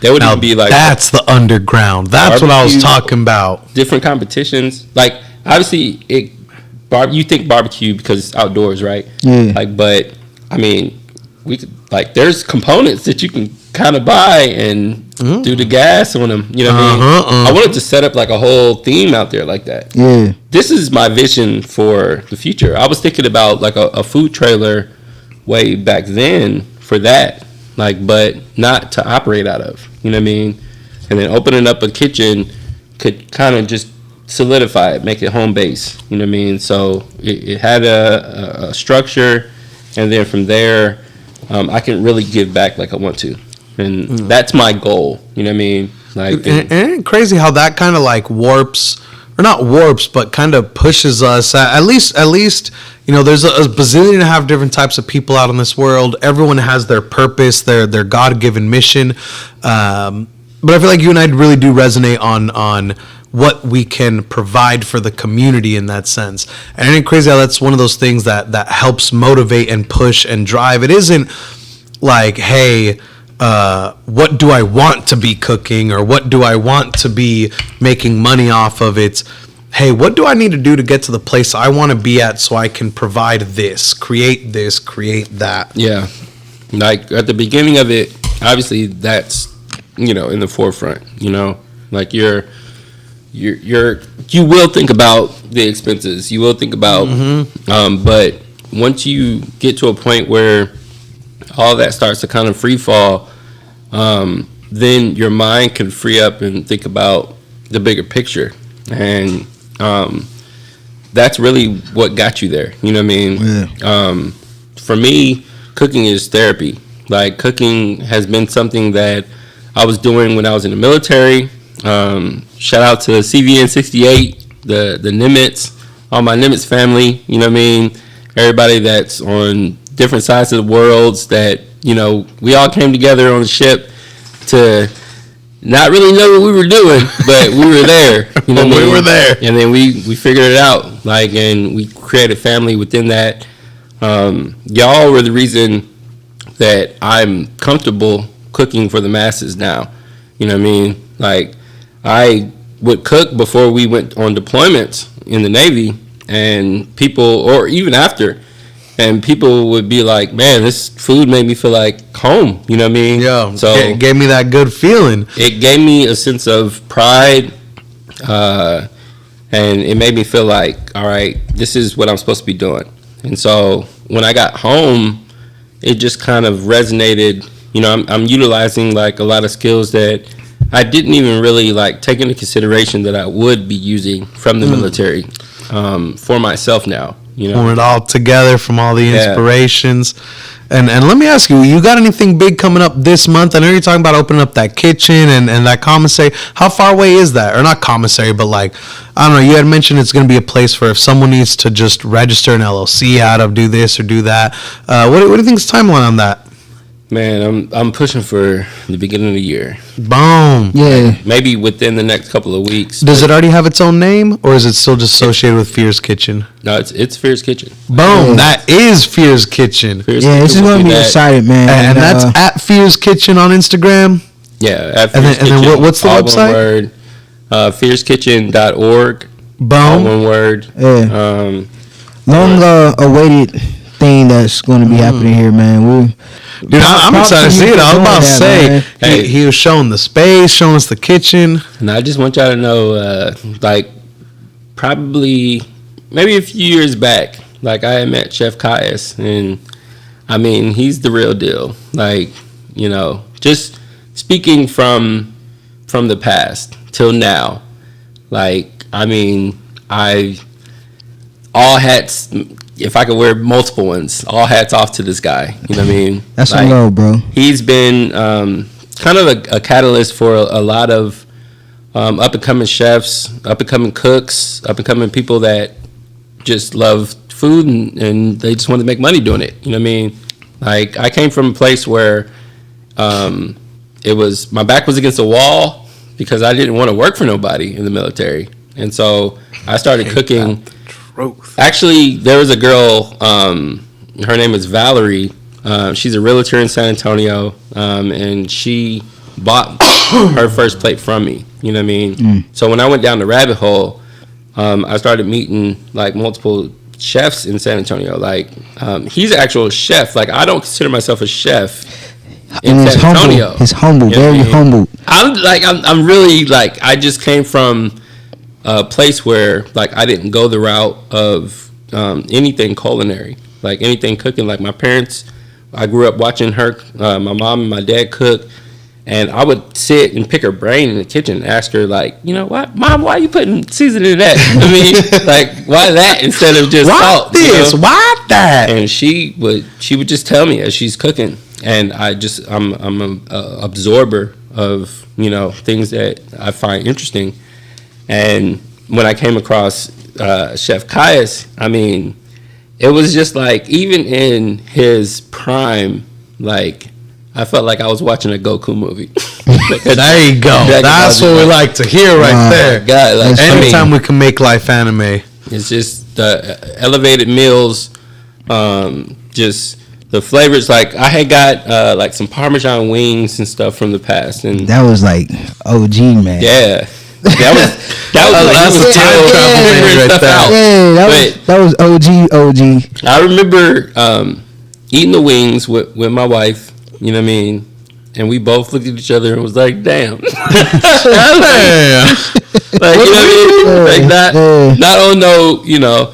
Speaker 3: They would even be like,
Speaker 2: that's the underground. That's what I was talking about.
Speaker 3: Different competitions, like obviously you think barbecue because it's outdoors, right?
Speaker 1: Yeah.
Speaker 3: Like, but I mean, we could, like, there's components that you can kind of buy and do the gas on them. You know what I mean? I wanted to set up like a whole theme out there like that.
Speaker 1: Yeah.
Speaker 3: This is my vision for the future. I was thinking about like a food trailer way back then for that, like, but not to operate out of. You know what I mean? And then opening up a kitchen could kind of just solidify it, make it home base. You know what I mean? So it had a structure, and then from there, I can really give back like I want to. And that's my goal. You know what I mean? Like,
Speaker 2: and it's crazy how that kind of like warps, or not warps, but kind of pushes us. At least, you know, there's a bazillion and a half different types of people out in this world. Everyone has their purpose, their God-given mission. But I feel like you and I really do resonate on what we can provide for the community in that sense. And it ain't crazy how that's one of those things that helps motivate and push and drive. It isn't like, hey, what do I want to be cooking, or what do I want to be making money off of? It's, hey, what do I need to do to get to the place I want to be at so I can provide this, create that?
Speaker 3: Yeah. Like at the beginning of it, obviously that's, in the forefront, like you will think about the expenses. You will think about, but once you get to a point where all that starts to kind of free fall, then your mind can free up and think about the bigger picture. And that's really what got you there. You know what I mean?
Speaker 1: Yeah.
Speaker 3: For me, cooking is therapy. Like cooking has been something that I was doing when I was in the military. Shout out to CVN 68, the Nimitz, all my Nimitz family. You know what I mean? Everybody that's on different sides of the worlds that, we all came together on the ship to not really know what we were doing, but we were there. You know what I mean?
Speaker 2: We were there.
Speaker 3: And then we figured it out. And we created family within that. Y'all were the reason that I'm comfortable cooking for the masses now. You know what I mean? Like, I would cook before we went on deployments in the Navy, and people, or even after, and people would be like, man, this food made me feel like home. You know what I mean?
Speaker 2: Yeah.
Speaker 3: So
Speaker 2: it gave me that good feeling.
Speaker 3: It gave me a sense of pride, and it made me feel like, all right, this is what I'm supposed to be doing. And so when I got home, it just kind of resonated. I'm utilizing like a lot of skills that I didn't even really like take into consideration that I would be using from the military for myself now.
Speaker 2: Pulling it all together from all the inspirations. And let me ask you, you got anything big coming up this month? I know you're talking about opening up that kitchen and that commissary. How far away is that? Or not commissary, but like, I don't know, you had mentioned it's going to be a place for if someone needs to just register an LLC out of, do this or do that. What do you think is the timeline on that?
Speaker 3: Man, I'm pushing for the beginning of the year.
Speaker 2: Boom.
Speaker 1: Yeah.
Speaker 3: Maybe within the next couple of weeks.
Speaker 2: Does it already have its own name, or is it still just associated with Fear's Kitchen?
Speaker 3: No, it's Fear's Kitchen.
Speaker 2: Boom.
Speaker 1: Yeah.
Speaker 2: That is Fear's Kitchen.
Speaker 1: This is going to be exciting, man.
Speaker 2: And that's at Fear's Kitchen on Instagram?
Speaker 3: Yeah. At
Speaker 2: Fear's Kitchen. And then what's the website?
Speaker 3: One word. FearsKitchen.org.
Speaker 2: Boom.
Speaker 3: All one word.
Speaker 1: Yeah. Long awaited thing that's going to be happening here, man.
Speaker 2: Dude, I'm excited to see it. I was about to say, he was showing the space, showing us the kitchen.
Speaker 3: And I just want y'all to know, like, probably, maybe a few years back, like, I had met Chef Caius, and, I mean, he's the real deal. Like, just speaking from the past till now, like, I mean, all hats... If I could wear multiple ones, all hats off to this guy. You know what I mean?
Speaker 1: That's like, a low, bro.
Speaker 3: He's been kind of a catalyst for a lot of up-and-coming chefs, up-and-coming cooks, up-and-coming people that just love food and they just want to make money doing it. You know what I mean? Like, I came from a place where it was, my back was against the wall because I didn't want to work for nobody in the military. And so I started cooking. Actually, there was a girl, her name is Valerie. She's a realtor in San Antonio, and she bought her first plate from me. You know what I mean? So when I went down the rabbit hole, I started meeting like multiple chefs in San Antonio. Like, he's an actual chef. Like, I don't consider myself a chef in San Antonio.
Speaker 1: He's humble, very humble.
Speaker 3: I'm really like, I just came from a place where like I didn't go the route of anything culinary, like anything cooking. Like my parents, I grew up watching her, my mom and my dad cook, and I would sit and pick her brain in the kitchen and ask her like, what, Mom, why are you putting seasoning in that? I mean, like, why that instead of just salt?
Speaker 2: Why that?
Speaker 3: And she would just tell me as she's cooking, and I'm an absorber of things that I find interesting. And when I came across Chef Caius, I mean, it was just like, even in his prime, like, I felt like I was watching a Goku movie.
Speaker 2: There you go. That's what we like to hear right there.
Speaker 3: God, like,
Speaker 2: anytime we can make life anime.
Speaker 3: It's just the elevated meals, just the flavors. Like, I had got like some Parmesan wings and stuff from the past. And
Speaker 1: that was like OG, man.
Speaker 3: Yeah. That's
Speaker 2: a time travel
Speaker 1: right there. That was OG.
Speaker 3: I remember eating the wings with my wife. You know what I mean? And we both looked at each other and was like, "Damn." Like, you know what I mean? Like not on no, you know,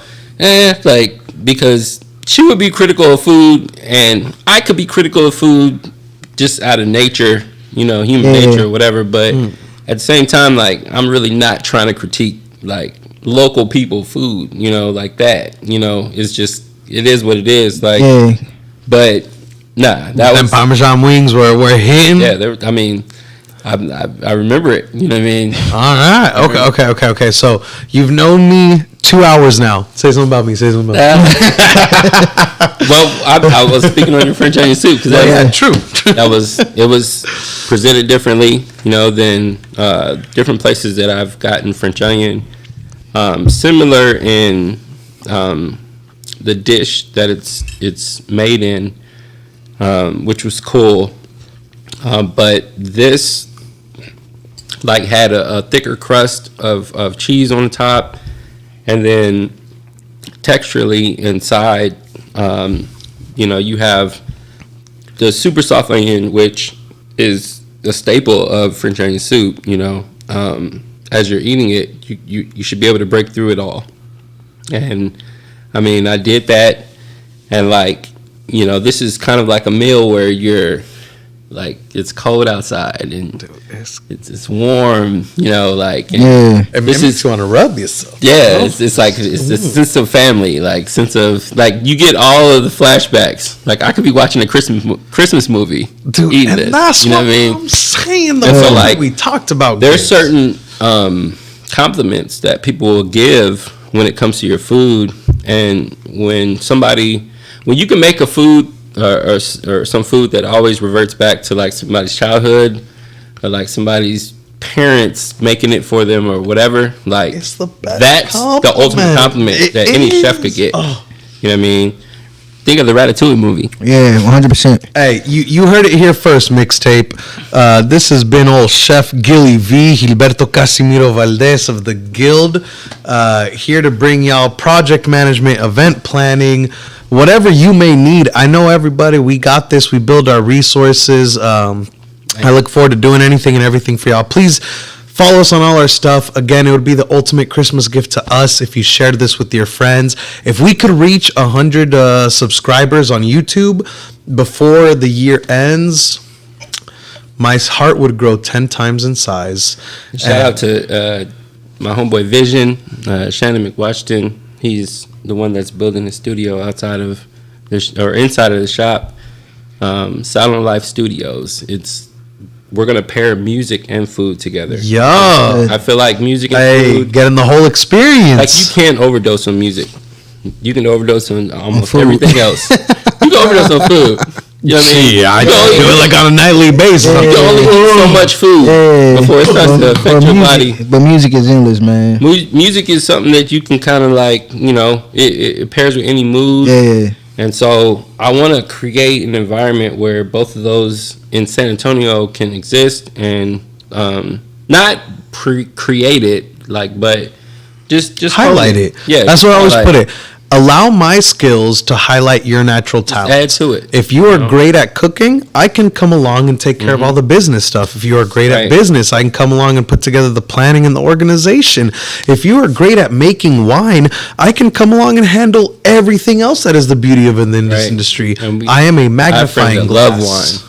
Speaker 3: like, because she would be critical of food and I could be critical of food just out of nature, you know, human nature or whatever. But at the same time, like, I'm really not trying to critique like local people food, you know, like that. You know, it's just, it is what it is. Like, but nah, that was,
Speaker 2: Parmesan wings were hitting.
Speaker 3: Yeah, I mean, I remember it. You know what I mean?
Speaker 2: All right. Okay. So you've known me 2 hours now. Say something about me.
Speaker 3: Well, I was speaking on your French onion soup because
Speaker 2: true.
Speaker 3: It was presented differently, you know, than different places that I've gotten French onion. Similar in the dish that it's made in, which was cool. But this like had a thicker crust of cheese on the top, and then texturally inside, you know, you have the super soft onion, which is a staple of French onion soup. You know, as you're eating it, you should be able to break through it all. And I mean, I did that, and like, you know, this is kind of like a meal where you're like, it's cold outside and it's warm, you know, like, and
Speaker 2: this is want to rub yourself.
Speaker 3: Yeah, it's like, it's a sense of family, like sense of, like, you get all of the flashbacks. Like, I could be watching a Christmas movie,
Speaker 2: dude,
Speaker 3: eating
Speaker 2: and
Speaker 3: this,
Speaker 2: that's
Speaker 3: you know
Speaker 2: what
Speaker 3: I mean?
Speaker 2: I'm saying. Though,
Speaker 3: so, like,
Speaker 2: we talked about.
Speaker 3: There's certain compliments that people will give when it comes to your food, and when you can make a food or some food that always reverts back to like somebody's childhood or like somebody's parents making it for them or whatever, like,
Speaker 2: it's the best
Speaker 3: that's compliment. The ultimate compliment that any chef could get. You know what I mean? Think of the Ratatouille movie.
Speaker 1: Yeah, 100%.
Speaker 2: Hey, you heard it here first, mixtape. This has been old Chef Gilly V, Gilberto Casimiro Valdez of the Guild, here to bring y'all project management, event planning, whatever you may need. I know everybody, we got this. We build our resources. I look forward to doing anything and everything for y'all. Please follow us on all our stuff. Again, it would be the ultimate Christmas gift to us if you shared this with your friends. If we could reach 100 subscribers on YouTube before the year ends, my heart would grow 10 times in size.
Speaker 3: Shout out to my homeboy Vision, Shannon McWashington. He's the one that's building the studio outside of inside of the shop. Silent Life Studios. We're gonna pair music and food together.
Speaker 2: Yeah,
Speaker 3: I feel like music and food,
Speaker 2: getting the whole experience.
Speaker 3: Like, you can't overdose on music. You can overdose on almost everything else. You can overdose on food. You know what I mean?
Speaker 2: Yeah, I do it like on a nightly basis.
Speaker 3: You can only eat so much food before it starts to affect your body.
Speaker 1: But music is endless, man.
Speaker 3: Music is something that you can kind of like, you know, it pairs with any mood.
Speaker 1: Yeah.
Speaker 3: And so I want to create an environment where both of those in San Antonio can exist, and not create it, like, but just
Speaker 2: highlight it.
Speaker 3: Yeah,
Speaker 2: that's what I always put it. Allow my skills to highlight your natural talent.
Speaker 3: Add to it.
Speaker 2: If you are great at cooking, I can come along and take care of all the business stuff. If you are great at business, I can come along and put together the planning and the organization. If you are great at making wine, I can come along and handle everything else that is the beauty of this industry. I am a magnifying glass.
Speaker 3: Love wine.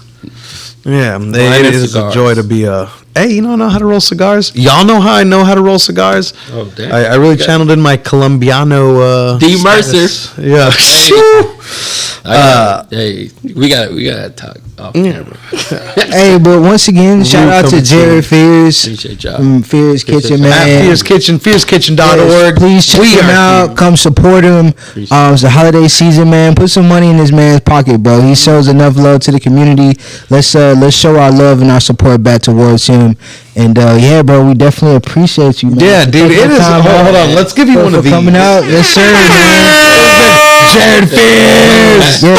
Speaker 2: Yeah, it is a joy to be a. Hey, you don't know how to roll cigars? Y'all know how I know how to roll cigars?
Speaker 3: Oh, damn.
Speaker 2: I really channeled in my Colombiano.
Speaker 3: D. Mercer.
Speaker 2: Yeah.
Speaker 3: Hey, we gotta talk off camera.
Speaker 1: Hey, but once again, shout out to Jared Fears.
Speaker 3: Appreciate y'all.
Speaker 1: From Fears Kitchen, man.
Speaker 2: At Fears Kitchen, fearskitchen.org.
Speaker 1: Please check him out. Come support him. It's the holiday season, man. Put some money in this man's pocket, bro. He shows enough love to the community. Let's show our love and our support back towards him. And yeah, bro, we definitely appreciate you, man.
Speaker 2: Yeah, dude, it is. Hold on, let's give you one of these.
Speaker 1: Coming out, yes, sir, man.
Speaker 2: Jared Fears.
Speaker 1: Yes, sir.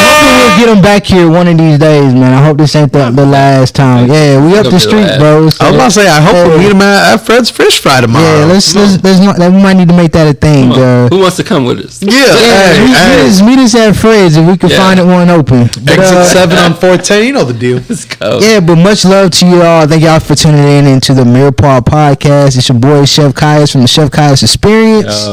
Speaker 1: hoping we'll get them back here one of these days, man. I hope this ain't the last time. Yeah, we up the street, bro. So,
Speaker 2: I was about to say, I hope we'll meet him at Fred's Fish Fry tomorrow.
Speaker 1: Yeah, let's we might need to make that a thing.
Speaker 3: Who wants to come with us?
Speaker 1: Meet us at Fred's if we can find it one open. But,
Speaker 2: Exit 7 on 410, you know the deal.
Speaker 3: Let's go.
Speaker 1: Yeah, but much love to you all. Thank y'all for tuning in into the Mirepoix podcast. It's your boy Chef Caius from the Chef Caius Experience.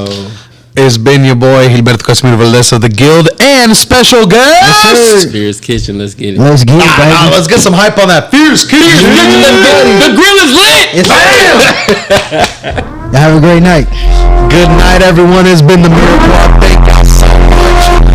Speaker 2: It's been your boy Gilberto Casimiro Valdez of the Guild and special guest
Speaker 3: Fierce Kitchen. Let's get it.
Speaker 1: Let's get it, baby.
Speaker 2: Let's get some hype on that Fierce Kitchen.
Speaker 3: The grill is lit.
Speaker 1: Y'all have a great night.
Speaker 2: Good night, everyone. It's been the Mirepoix. Thank y'all so much.